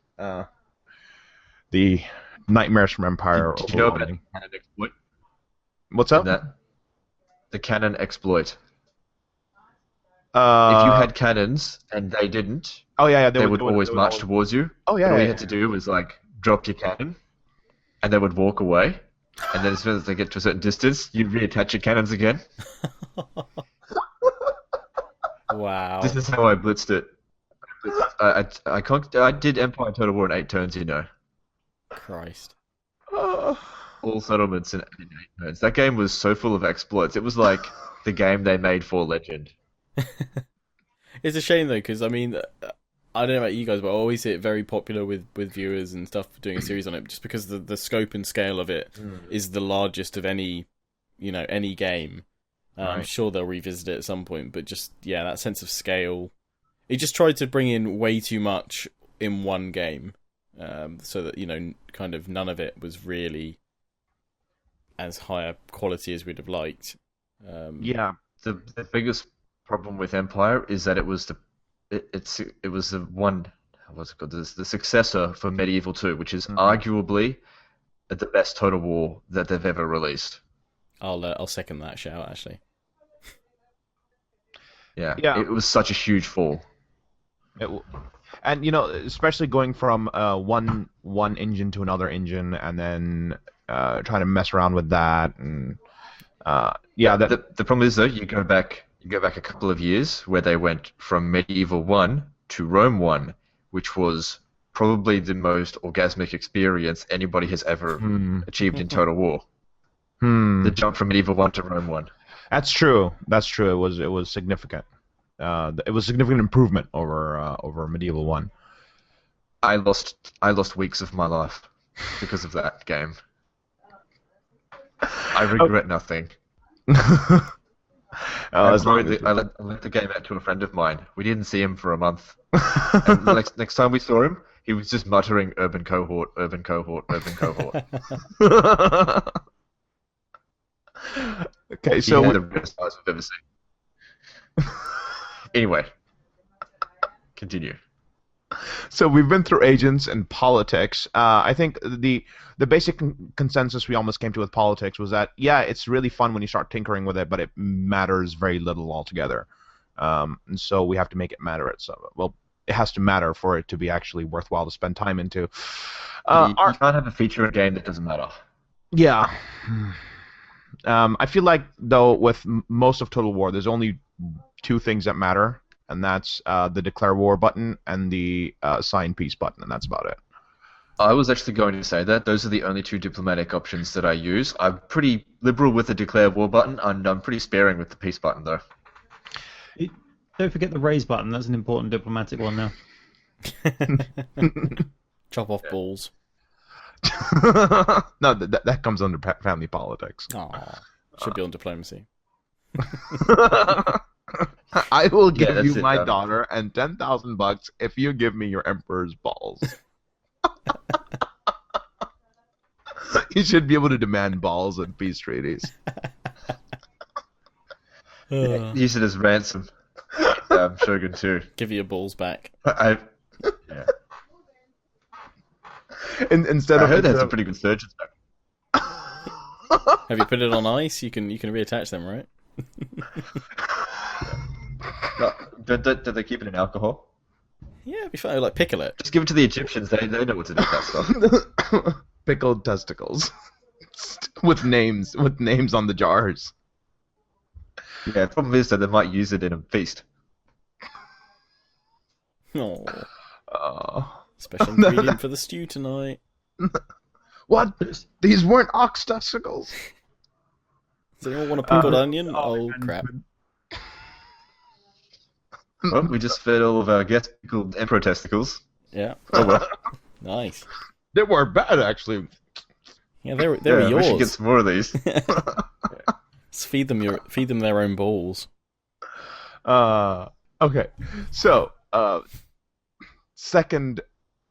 the nightmares from Empire. Did you know about the cannon exploit? What's up? The cannon exploit. If you had cannons and they didn't, they would always march towards you. Oh yeah. All you had to do was drop your cannon, and they would walk away. And then as soon as they get to a certain distance, you'd reattach your cannons again. Wow. This is how I blitzed it. I did Empire Total War in 8 turns, Christ. All settlements in 8 turns. That game was so full of exploits. It was like the game they made for Legend. It's a shame though, because I mean, I don't know about you guys, but I always see it very popular with viewers and stuff doing a series on it, just because the scope and scale of it is the largest of any game. I'm sure they'll revisit it at some point, but just that sense of scale. It just tried to bring in way too much in one game, so that kind of none of it was really as high a quality as we'd have liked. The biggest problem with Empire is that it was the successor for Medieval 2, which is arguably the best Total War that they've ever released. I'll second that shout actually. Yeah. It was such a huge fall. And especially going from one engine to another engine, and then trying to mess around with that, and the problem is though, you go back a couple of years where they went from Medieval 1 to Rome 1, which was probably the most orgasmic experience anybody has ever achieved in Total War. The jump from Medieval 1 to Rome 1. That's true. It was significant. It was a significant improvement over Medieval 1. I lost weeks of my life because of that game. I regret nothing. I let the game out to a friend of mine. We didn't see him for a month. And next time we saw him, he was just muttering urban cohort, urban cohort, urban cohort. Okay, so he had the best eyes I've ever seen. Anyway, continue. So we've been through agents and politics. I think the basic consensus we almost came to with politics was that it's really fun when you start tinkering with it, but it matters very little altogether. And so we have to make it matter. It has to matter for it to be actually worthwhile to spend time into. You can't have a feature in a game that doesn't matter. Yeah. I feel like though with most of Total War, there's only 2 things that matter. And that's the declare war button and the sign peace button, and that's about it. I was actually going to say that. Those are the only 2 diplomatic options that I use. I'm pretty liberal with the declare war button, and I'm pretty sparing with the peace button, though. Don't forget the raise button. That's an important diplomatic one now. Chop off balls. No, that comes under family politics. Should be on diplomacy. I will give you my daughter and $10,000 if you give me your emperor's balls. You should be able to demand balls in peace treaties. Use it as ransom. Shogun 2. Give your balls back. Yeah. Instead I of heard they had some pretty good surgeons back. Have you put it on ice? You can reattach them, right? No, did they keep it in alcohol? Yeah, it'd be fine. Like pickle it. Just give it to the Egyptians. They know what to do with that stuff. Pickled testicles with names on the jars. Yeah, the problem is that they might use it in a feast. Oh, Oh. special ingredient for the stew tonight. What? These weren't ox testicles? Does anyone want a pickled onion? Oh crap! Well, we just fed all of our guests pickled emperor testicles. Yeah, Oh well. nice. They weren't bad, actually. Yeah, they were Yeah, yours. we should get some more of these. Just feed them their own balls. Okay. So, second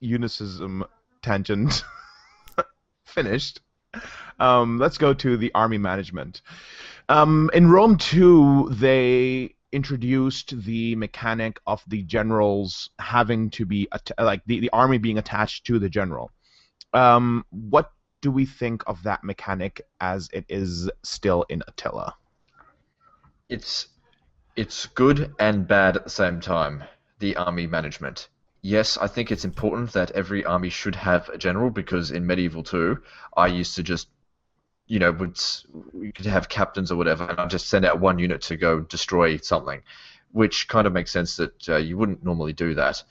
unicism tangent finished. Let's go to the army management. In Rome 2, they introduced the mechanic of the generals having to be the army being attached to the general. What do we think of that mechanic as it is still in Attila? It's good and bad at the same time, the army management. Yes, I think it's important that every army should have a general, because in Medieval 2, I used to just, we could have captains or whatever, and I'd just send out one unit to go destroy something, which kind of makes sense that you wouldn't normally do that.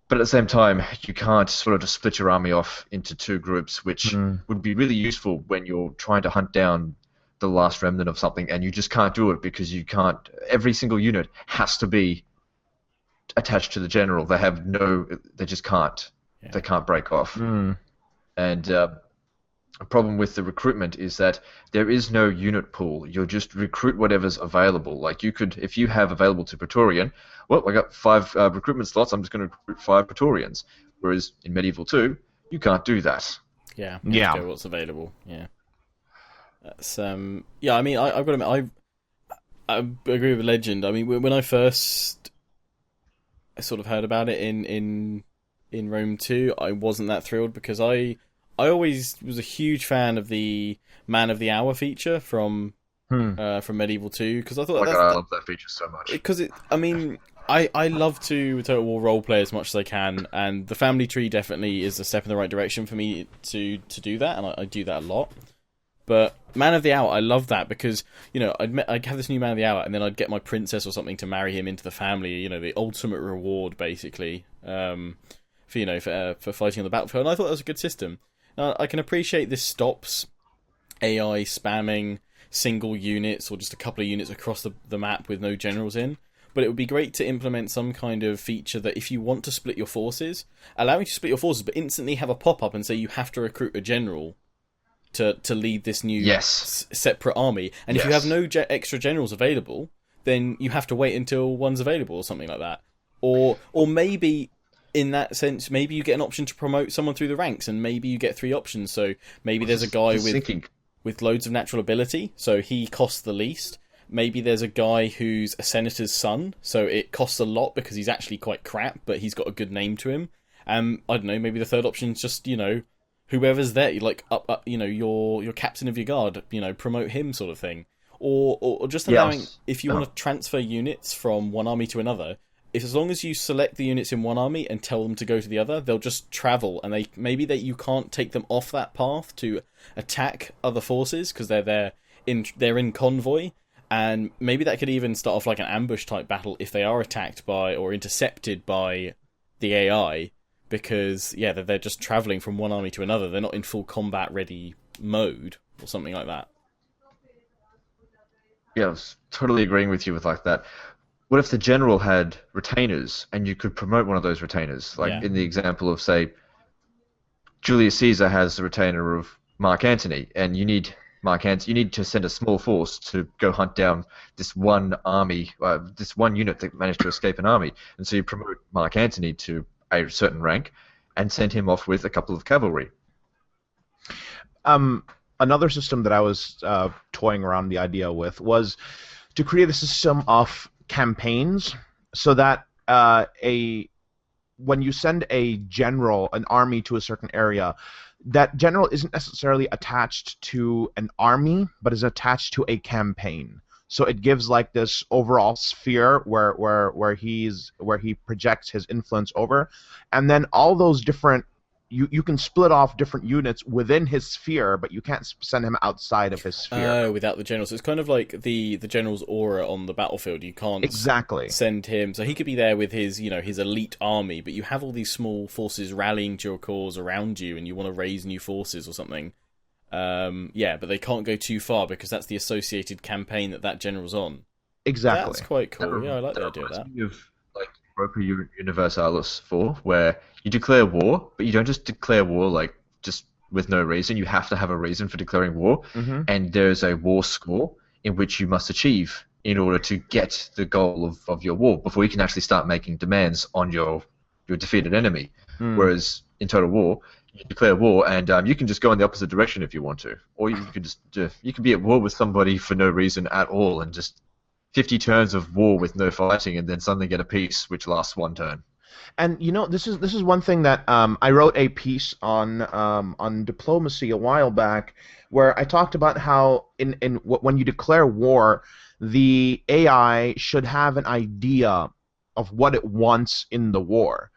But at the same time, you can't sort of just split your army off into two groups, which would be really useful when you're trying to hunt down the last remnant of something, and you just can't do it because you can't. Every single unit has to be attached to the general. They just can't. Yeah. They can't break off. And a problem with the recruitment is that there is no unit pool. You'll just recruit whatever's available. Like you could, if you have available to Praetorian, well, I got 5 recruitment slots, I'm just going to recruit 5 Praetorians. Whereas in Medieval 2, you can't do that. Yeah. Go what's available. Yeah. That's yeah. I mean, I've got to admit, I agree with Legend. I mean, when I first sort of heard about it in Rome 2, I wasn't that thrilled because I always was a huge fan of the Man of the Hour feature from Medieval 2 because I thought I love that feature so much. Because I love to Total War roleplay as much as I can, and the family tree definitely is a step in the right direction for me to do that, and I do that a lot. But Man of the Hour, I love that because, I'd have this new Man of the Hour, and then I'd get my princess or something to marry him into the family, the ultimate reward, basically, for fighting on the battlefield, and I thought that was a good system. Now, I can appreciate this stops AI spamming single units or just a couple of units across the map with no generals in, but it would be great to implement some kind of feature that if you want to split your forces, allow you to split your forces, but instantly have a pop-up and say you have to recruit a general to lead this new separate army. And if you have no extra generals available, then you have to wait until one's available or something like that. Or maybe, in that sense, maybe you get an option to promote someone through the ranks, and maybe you get 3 options. So maybe there's a guy with loads of natural ability, so he costs the least. Maybe there's a guy who's a senator's son, so it costs a lot because he's actually quite crap, but he's got a good name to him. I don't know, maybe the third option is just, whoever's there, like your captain of your guard, promote him, sort of thing, or just allowing if you want to transfer units from one army to another. If as long as you select the units in one army and tell them to go to the other, they'll just travel, and you can't take them off that path to attack other forces because they're in convoy, and maybe that could even start off like an ambush type battle if they are attacked by or intercepted by the AI. Because, they're just travelling from one army to another. They're not in full combat-ready mode, or something like that. Yeah, I was totally agreeing with you with like that. What if the general had retainers, and you could promote one of those retainers? Like in the example of, say, Julius Caesar has a retainer of Mark Antony, and you need to send a small force to go hunt down this one army, this one unit that managed to escape an army. And so you promote Mark Antony to a certain rank and send him off with a couple of cavalry. Another system that I was toying around the idea with was to create a system of campaigns so that when you send a general, an army to a certain area, that general isn't necessarily attached to an army, but is attached to a campaign. So it gives like this overall sphere where he projects his influence over, and then all those different you can split off different units within his sphere, but you can't send him outside of his sphere. Oh, without the general. So it's kind of like the general's aura on the battlefield. You can't exactly send him. So he could be there with his, his elite army, but you have all these small forces rallying to your cause around you, and you want to raise new forces or something. But they can't go too far because that's the associated campaign that general's on. Exactly. That's quite cool. Yeah, I like the idea of that. Of like Europa Universalis 4, where you declare war, but you don't just declare war like just with no reason. You have to have a reason for declaring war, and there's a war score in which you must achieve in order to get the goal of your war before you can actually start making demands on your defeated enemy. Whereas in Total War, you declare war, and you can just go in the opposite direction if you want to, or you can just you can be at war with somebody for no reason at all, and just 50 turns of war with no fighting, and then suddenly get a peace which lasts 1 turn. And this is one thing that I wrote a piece on diplomacy a while back, where I talked about how when you declare war, the AI should have an idea of what it wants in the war,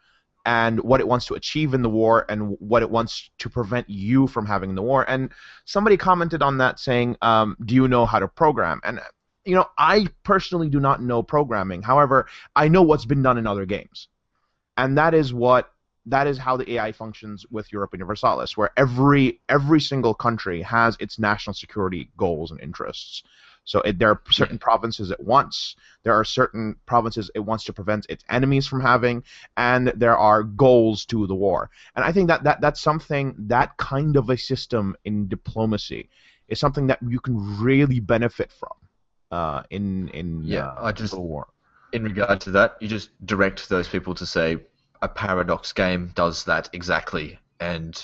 and what it wants to achieve in the war, and what it wants to prevent you from having the war. And somebody commented on that saying, do you know how to program? And I personally do not know programming. However, I know what's been done in other games. And that is how the AI functions with Europa Universalis, where every single country has its national security goals and interests. So there are certain provinces it wants, there are certain provinces it wants to prevent its enemies from having, and there are goals to the war. And I think that's something, that kind of a system in diplomacy is something that you can really benefit from in Total War. In regard to that, you just direct those people to say a Paradox game does that exactly, and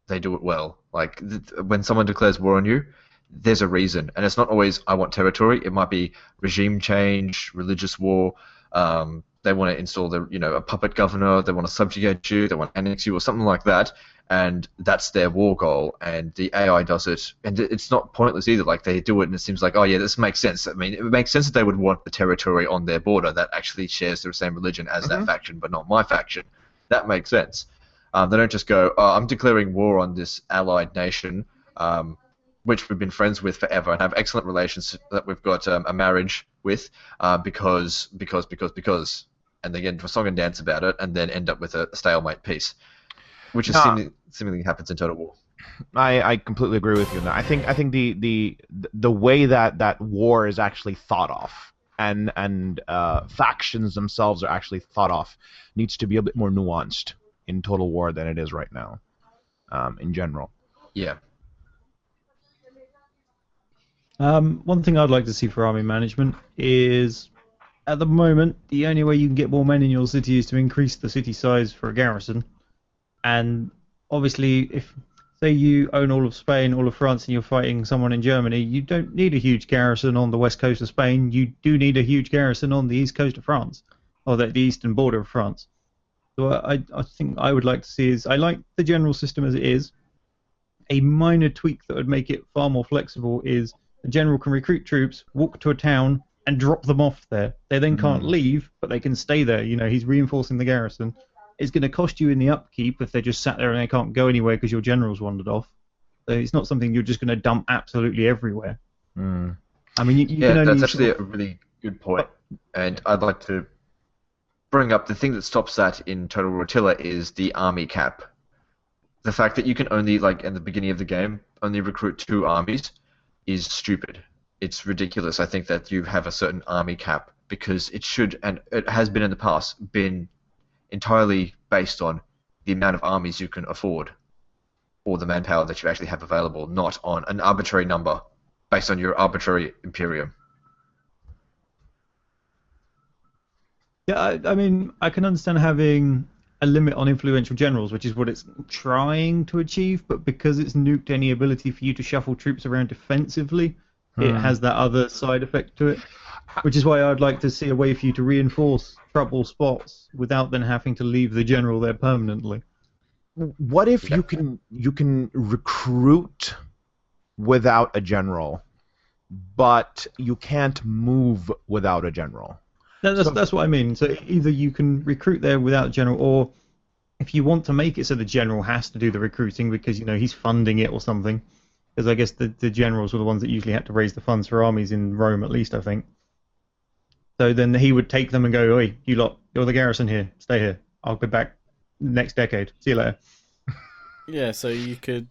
they do it well. Like when someone declares war on you, there's a reason, and it's not always I want territory. It might be regime change, religious war. They want to install a puppet governor. They want to subjugate you. They want to annex you or something like that, and that's their war goal. And the AI does it, and it's not pointless either. Like they do it, and it seems like, oh yeah, this makes sense. I mean, it makes sense that they would want the territory on their border that actually shares the same religion as that faction, but not my faction. That makes sense. They don't just go, oh, I'm declaring war on this allied nation, which we've been friends with forever and have excellent relations that we've got a marriage with, because, and they get into a song and dance about it, and then end up with a stalemate peace, which is seemingly happens in Total War. I completely agree with you. I think the way that war is actually thought of, and factions themselves are actually thought of, needs to be a bit more nuanced in Total War than it is right now, in general. Yeah. One thing I'd like to see for army management is, at the moment, the only way you can get more men in your city is to increase the city size for a garrison. And obviously, if, say, you own all of Spain, all of France, and you're fighting someone in Germany, you don't need a huge garrison on the west coast of Spain. You do need a huge garrison on the east coast of France, or the eastern border of France. So I think I would like to see is, I like the general system as it is. A minor tweak that would make it far more flexible is the general can recruit troops, walk to a town, and drop them off there. They then can't leave, but they can stay there. He's reinforcing the garrison. It's going to cost you in the upkeep if they just sat there and they can't go anywhere because your general's wandered off. So it's not something you're just going to dump absolutely everywhere. I mean, you can only... that's actually a really good point. And I'd like to bring up the thing that stops that in Total War Attila is the army cap. The fact that you can only, like in the beginning of the game, only recruit 2 armies is stupid. It's ridiculous. I think that you have a certain army cap because it should, and it has been in the past, been entirely based on the amount of armies you can afford or the manpower that you actually have available, not on an arbitrary number based on your arbitrary imperium. Yeah, I mean, I can understand having a limit on influential generals, which is what it's trying to achieve, but because it's nuked any ability for you to shuffle troops around defensively, it has that other side effect to it. Which is why I'd like to see a way for you to reinforce trouble spots without then having to leave the general there permanently. What if you can recruit without a general, but you can't move without a general? That's what I mean. So either you can recruit there without a general, or if you want to make it so the general has to do the recruiting because he's funding it or something. Because I guess the generals were the ones that usually had to raise the funds for armies in Rome, at least I think. So then he would take them and go, "Oi, you lot, you're the garrison here. Stay here. I'll go back next decade. See you later." Yeah, so you could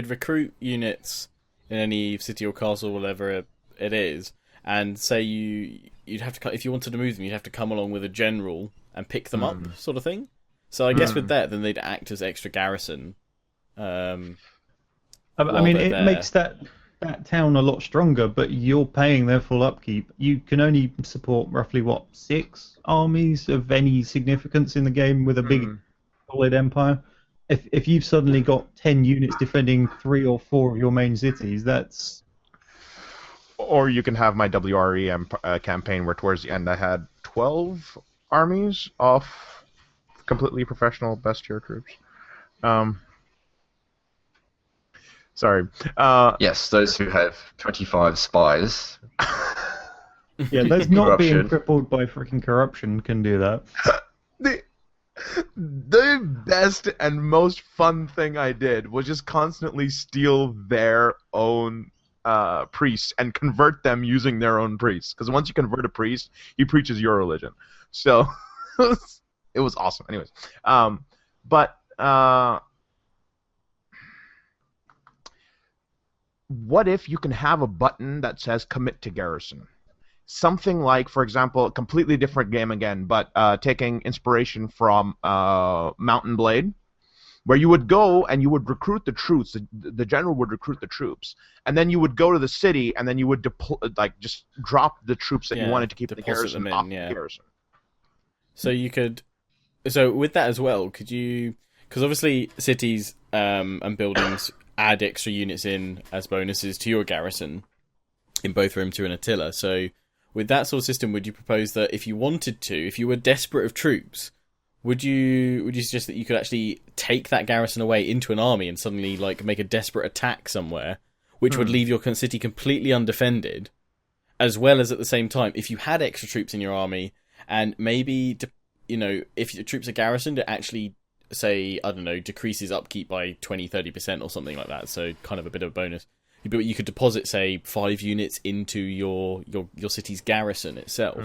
recruit units in any city or castle, whatever it is, and say you'd have to, if you wanted to move them, you'd have to come along with a general and pick them up, sort of thing. So I guess with that, then they'd act as extra garrison. I mean, it makes that town a lot stronger, but you're paying their full upkeep. You can only support roughly, 6 armies of any significance in the game with a big, solid empire. If you've suddenly got 10 units defending 3 or 4 of your main cities, that's... Or you can have my WRE campaign where towards the end I had 12 armies of completely professional best tier troops. Sorry. Yes, those who have 25 spies. Yeah, those not being crippled by freaking corruption can do that. The best and most fun thing I did was just constantly steal their own priests and convert them using their own priests. Because once you convert a priest, he preaches your religion. So it was awesome. Anyways, what if you can have a button that says commit to garrison? Something like, for example, a completely different game again, but taking inspiration from Mountain Blade, where you would go and you would recruit the troops, the general would recruit the troops, and then you would go to the city and then you would just drop the troops that you wanted to keep in the garrison off the garrison. So you could... So with that as well, could you... Because obviously cities and buildings add extra units in as bonuses to your garrison in both Rome 2 and Attila. So with that sort of system, would you propose that if you wanted to, if you were desperate of troops, would you suggest that you could actually take that garrison away into an army and suddenly make a desperate attack somewhere, which would leave your city completely undefended, as well as at the same time, if you had extra troops in your army and maybe, if your troops are garrisoned, it actually, say, I don't know, decreases upkeep by 20-30% or something like that, so kind of a bit of a bonus. But you could deposit, say, 5 units into your city's garrison itself.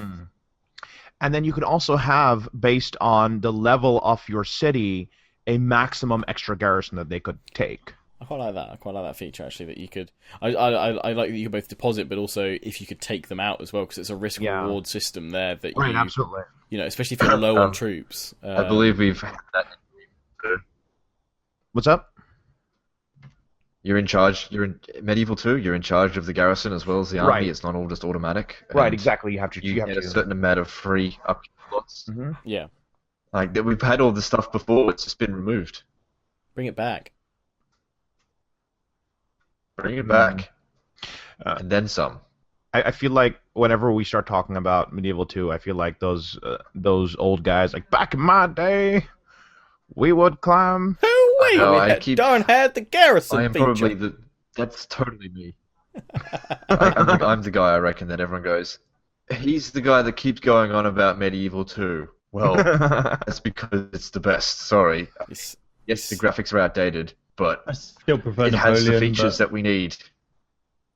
And then you could also have, based on the level of your city, a maximum extra garrison that they could take. I quite like that. I quite like that feature, actually, that you could... I like that you could both deposit, but also if you could take them out as well, because it's a risk-reward system there. That right, absolutely. Especially if you're low on troops. I believe we've had that. What's up? You're in charge. You're in Medieval 2. You're in charge of the garrison as well as the army. Right. It's not all just automatic. Right, exactly. You have to. You get a certain amount of free upkeep slots. Yeah. We've had all this stuff before. It's just been removed. Bring it back. Bring it back, and then some. I feel like whenever we start talking about Medieval 2, I feel like those old guys, back in my day, we would climb. Darn had the garrison. I am probably that's totally me. I'm the guy, I reckon, that everyone goes, he's the guy that keeps going on about Medieval 2. Well, that's because it's the best. Sorry. Yes, the graphics are outdated, but I still prefer it has the features that we need.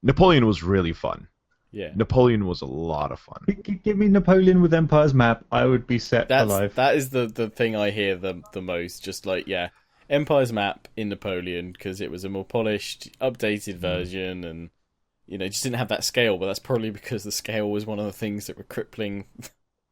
Napoleon was really fun. Yeah. Napoleon was a lot of fun. Give me Napoleon with Empire's map, I would be set for life. That is the thing I hear the most. Just Empire's map in Napoleon, because it was a more polished, updated version, and it just didn't have that scale. But that's probably because the scale was one of the things that were crippling.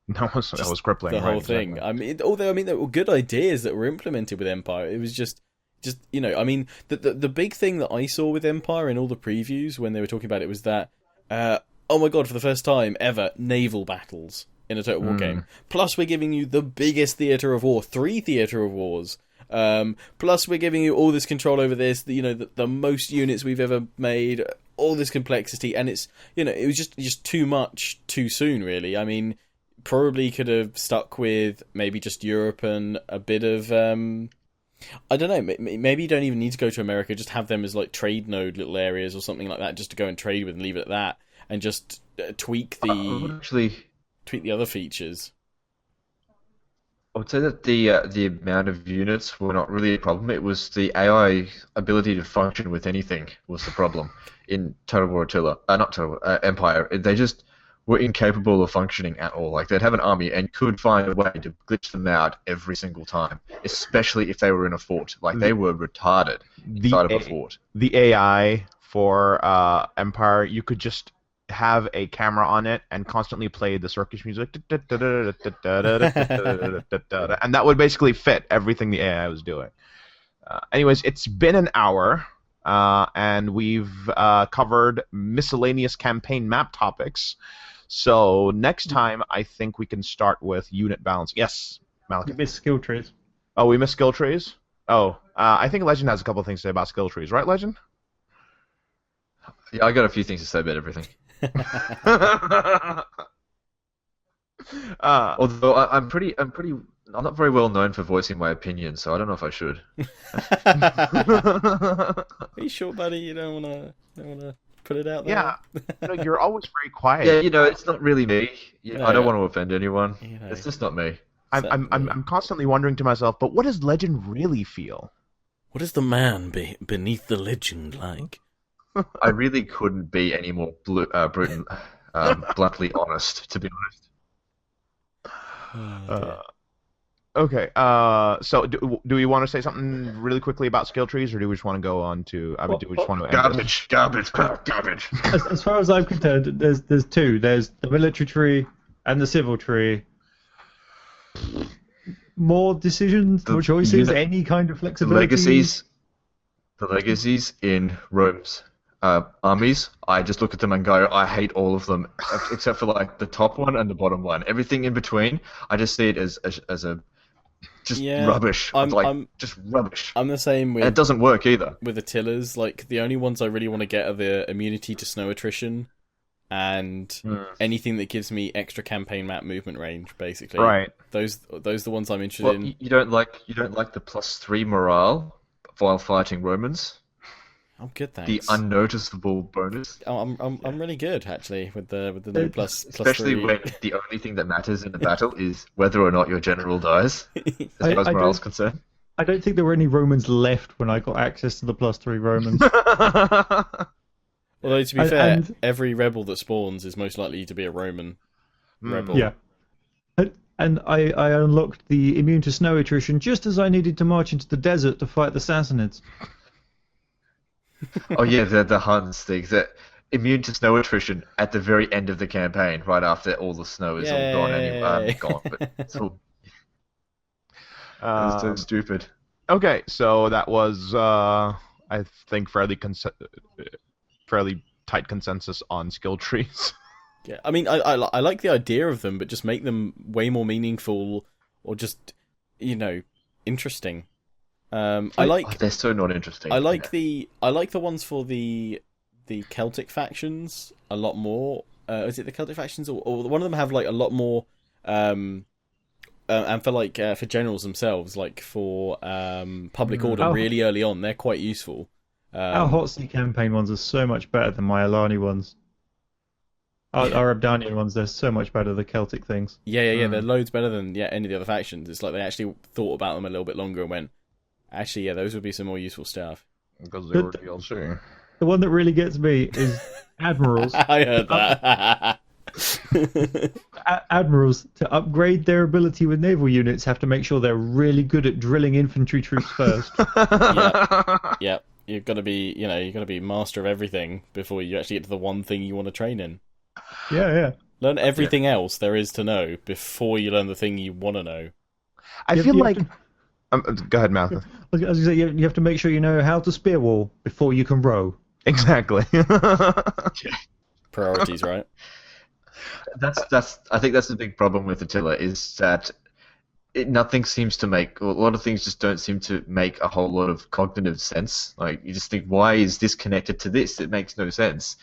That was crippling the whole thing. Exactly. Although there were good ideas that were implemented with Empire. It was just the big thing that I saw with Empire in all the previews when they were talking about it was that, oh my god, for the first time ever, naval battles in a Total War game. Plus, we're giving you the biggest theatre of war, 3 theatre of wars. Plus, we're giving you all this control over this. The most units we've ever made, all this complexity, and it's it was just too much too soon. Really, I mean, probably could have stuck with maybe just Europe and a bit of I don't know. Maybe you don't even need to go to America. Just have them as like trade node little areas or something like that, just to go and trade with and leave it at that, and just tweak the other features. I would say that the amount of units were not really a problem. It was the AI ability to function with anything was the problem in Total War Attila, not Total War, Empire. They just were incapable of functioning at all. Like, they'd have an army and could find a way to glitch them out every single time, especially if they were in a fort. Like, they were retarded inside of a fort. The AI for Empire, you could just have a camera on it and constantly play the circus music, and that would basically fit everything the AI was doing. Anyways, it's been an hour, and we've covered miscellaneous campaign map topics. So next time, I think we can start with unit balance. Yes, Malcolm. You missed skill trees. Oh, we missed skill trees? Oh, I think Legend has a couple of things to say about skill trees, right, Legend? Yeah, I got a few things to say about everything. Although I'm not very well known for voicing my opinion, so I don't know if I should. Are you sure, buddy? You don't wanna put it out there? Yeah, you're always very quiet. Yeah, it's not really me. I don't want to offend anyone. It's just not me. I'm constantly wondering to myself, but what does Legend really feel? What is the man beneath the legend like? I really couldn't be any more bluntly honest, to be honest. Okay, so do we want to say something really quickly about skill trees, or do we just want to go on to... do we just want to Garbage. As far as I'm concerned, there's two. There's the military tree and the civil tree. More decisions, more choices, any kind of flexibility. The legacies in Rome's armies, I just look at them and go, I hate all of them, except for like the top one and the bottom one. Everything in between, I just see it as a just rubbish. Just rubbish. I'm the same with... And it doesn't work either. With Attila's, like, the only ones I really want to get are the immunity to snow attrition and anything that gives me extra campaign map movement range, basically. Right. Those are the ones I'm interested in. You don't like the +3 morale while fighting Romans? I'm good, thanks. The unnoticeable bonus. I'm really good, actually, with the no plus especially 3. when the only thing that matters in a battle is whether or not your general dies, as far as morale is concerned. I don't think there were any Romans left when I got access to the +3 Romans. Although, to be fair, every rebel that spawns is most likely to be a Roman rebel. Yeah. And I unlocked the immune to snow attrition just as I needed to march into the desert to fight the Sassanids. Oh yeah, the Huns things that immune to snow attrition at the very end of the campaign, right after all the snow is all gone anyway. But it's all it's so stupid. Okay, so that was I think fairly tight consensus on skill trees. Yeah, I mean, I like the idea of them, but just make them way more meaningful, or just interesting. They're so not interesting. I like the ones for the Celtic factions a lot more. Is it the Celtic factions, or one of them have like a lot more? And for generals themselves, like for public order, really early on, they're quite useful. Our Hot Sea campaign ones are so much better than my Alani ones. Our Abdanian ones, they're so much better, the Celtic things. Yeah, they're loads better than any of the other factions. It's like they actually thought about them a little bit longer and went, actually, those would be some more useful stuff. Because they were DLC. The one that really gets me is admirals. I heard that. Admirals, to upgrade their ability with naval units, have to make sure they're really good at drilling infantry troops first. Yep. You've got to be master of everything before you actually get to the one thing you want to train in. Yeah. Learn everything else there is to know before you learn the thing you want to know. I feel like... go ahead, Malcolm. I was going to say, you have to make sure you know how to spear wall before you can row. Exactly. Priorities, right? I think that's the big problem with Attila, is that nothing seems to make, or a lot of things just don't seem to make a whole lot of cognitive sense. Like, you just think, why is this connected to this? It makes no sense.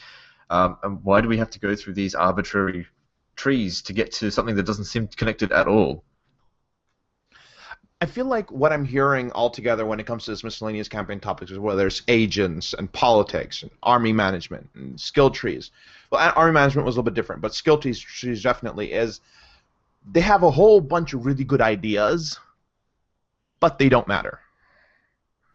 And why do we have to go through these arbitrary trees to get to something that doesn't seem connected at all? I feel like what I'm hearing altogether when it comes to this miscellaneous campaign topics is whether it's agents and politics and army management and skill trees. Well, army management was a little bit different, but skill trees definitely is. They have a whole bunch of really good ideas, but they don't matter.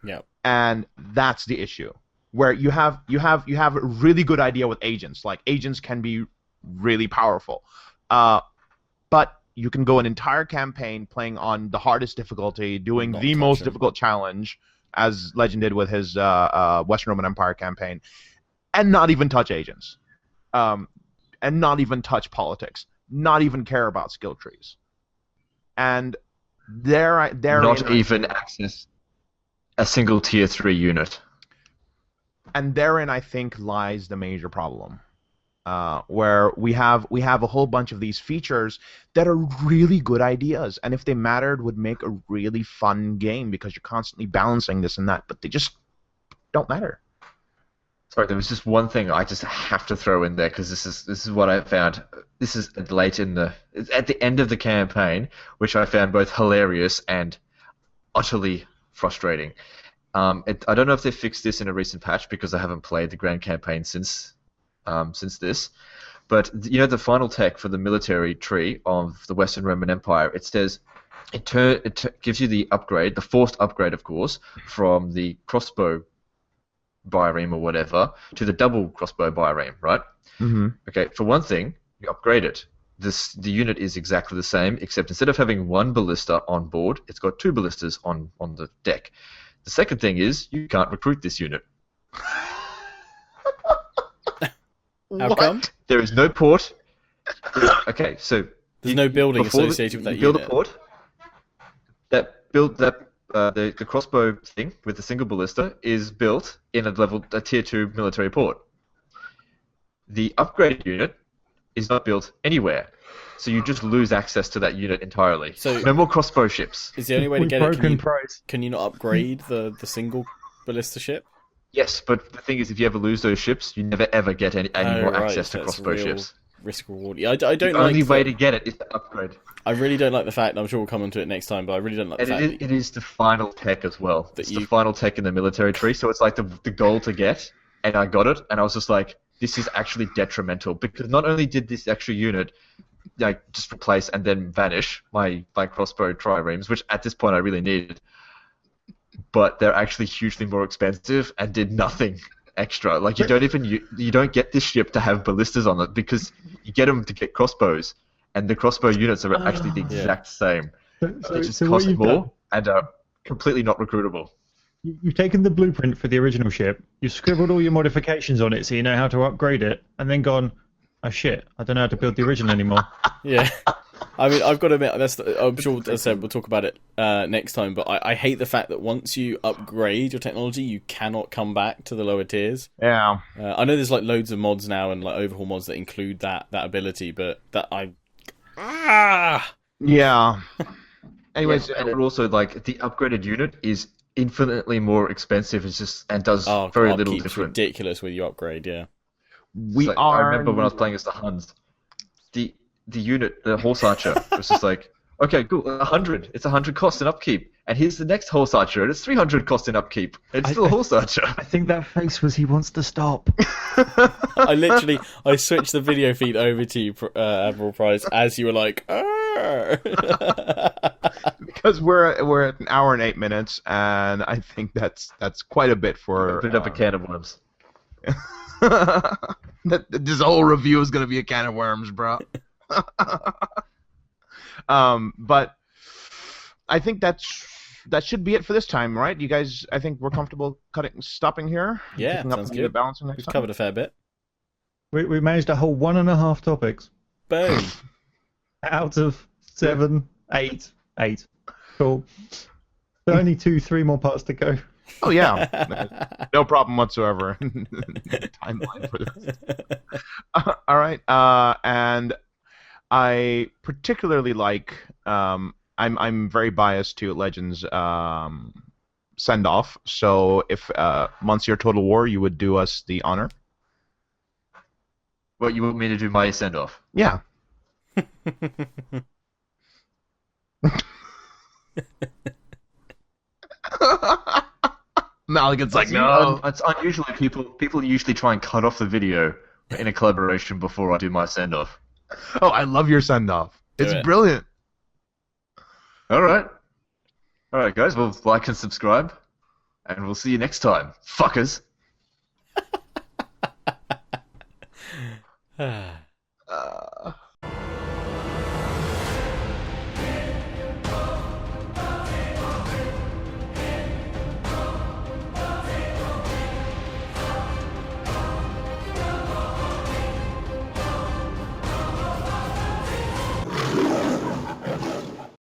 Yeah. And that's the issue. Where you have a really good idea with agents. Like, agents can be really powerful. But you can go an entire campaign playing on the hardest difficulty, doing the most difficult challenge, as Legend did with his Western Roman Empire campaign, and not even touch agents. And not even touch politics. Not even care about skill trees. And not even access a single tier 3 unit. And therein, I think, lies the major problem, where we have a whole bunch of these features that are really good ideas, and if they mattered, would make a really fun game because you're constantly balancing this and that, but they just don't matter. Sorry, there was just one thing I just have to throw in there because this is what I found. This is it's at the end of the campaign, which I found both hilarious and utterly frustrating. I don't know if they fixed this in a recent patch because I haven't played the Grand Campaign since this, but you know the final tech for the military tree of the Western Roman Empire. It says it gives you the upgrade, the forced upgrade, of course, from the crossbow bireme or whatever to the double crossbow bireme, right? Mm-hmm. Okay, for one thing, you upgrade it. The unit is exactly the same, except instead of having one ballista on board, it's got 2 ballistas on the deck. The second thing is you can't recruit this unit. How come? There is no port. Okay, so there's no building associated with that build unit. A port. The crossbow thing with the single ballista is built in a tier 2 military port. The upgraded unit is not built anywhere, so you just lose access to that unit entirely. So no more crossbow ships. Is the only way to get it? Can you not upgrade the single ballista ship? Yes, but the thing is, if you ever lose those ships, you never ever get any more access to crossbow ships. Risk reward. Yeah, I don't the like only way to get it is to upgrade. I really don't like the fact, and I'm sure we'll come onto it next time, but I really don't like the fact it is the final tech as well. It's the final tech in the military tree, so it's like the goal to get, and I got it, and I was just like, this is actually detrimental, because not only did this extra unit just replace and then vanish my crossbow triremes, which at this point I really needed, but they're actually hugely more expensive and did nothing extra. Like, you don't get this ship to have ballistas on it because you get them to get crossbows, and the crossbow units are actually the exact same. They just cost more and are completely not recruitable. You've taken the blueprint for the original ship, you've scribbled all your modifications on it so you know how to upgrade it, and then gone, oh shit, I don't know how to build the original anymore. Yeah. I mean, I've got to admit, I'm sure, as I said, we'll talk about it next time, but I hate the fact that once you upgrade your technology, you cannot come back to the lower tiers. Yeah. I know there's loads of mods now and overhaul mods that include that ability, but Yeah. Anyways, and also the upgraded unit is infinitely more expensive. And does very little different. Ridiculous with you upgrade. Yeah. I remember when I was playing as the Huns, the unit, the horse archer, was just like, okay, cool, 100. It's 100 cost in upkeep, and here's the next horse archer, and it's 300 cost in upkeep. It's still a horse archer. I think that face was he wants to stop. I switched the video feed over to you, Admiral Price, as you were like, because we're at an hour and 8 minutes, and I think that's quite a bit for. Opened up a can of worms. This whole review is gonna be a can of worms, bro. But I think that should be it for this time, right? You guys, I think we're comfortable stopping here. Yeah, sounds good. Balancing next We've time. covered a fair bit. We managed a whole 1.5 topics. Boom. Out of 7, 8. Cool. So only 2-3 more parts to go. Oh yeah, no problem whatsoever. Timeline for this. All right, and I particularly like I'm very biased to Legends send off. So if Monsieur Total War, you would do us the honor. What, you want me to do my send off? Yeah. Maligan's like, no. It's unusually people usually try and cut off the video in a collaboration before I do my send off. Oh, I love your send off. It's brilliant. All right, guys. Well, like and subscribe, and we'll see you next time, fuckers.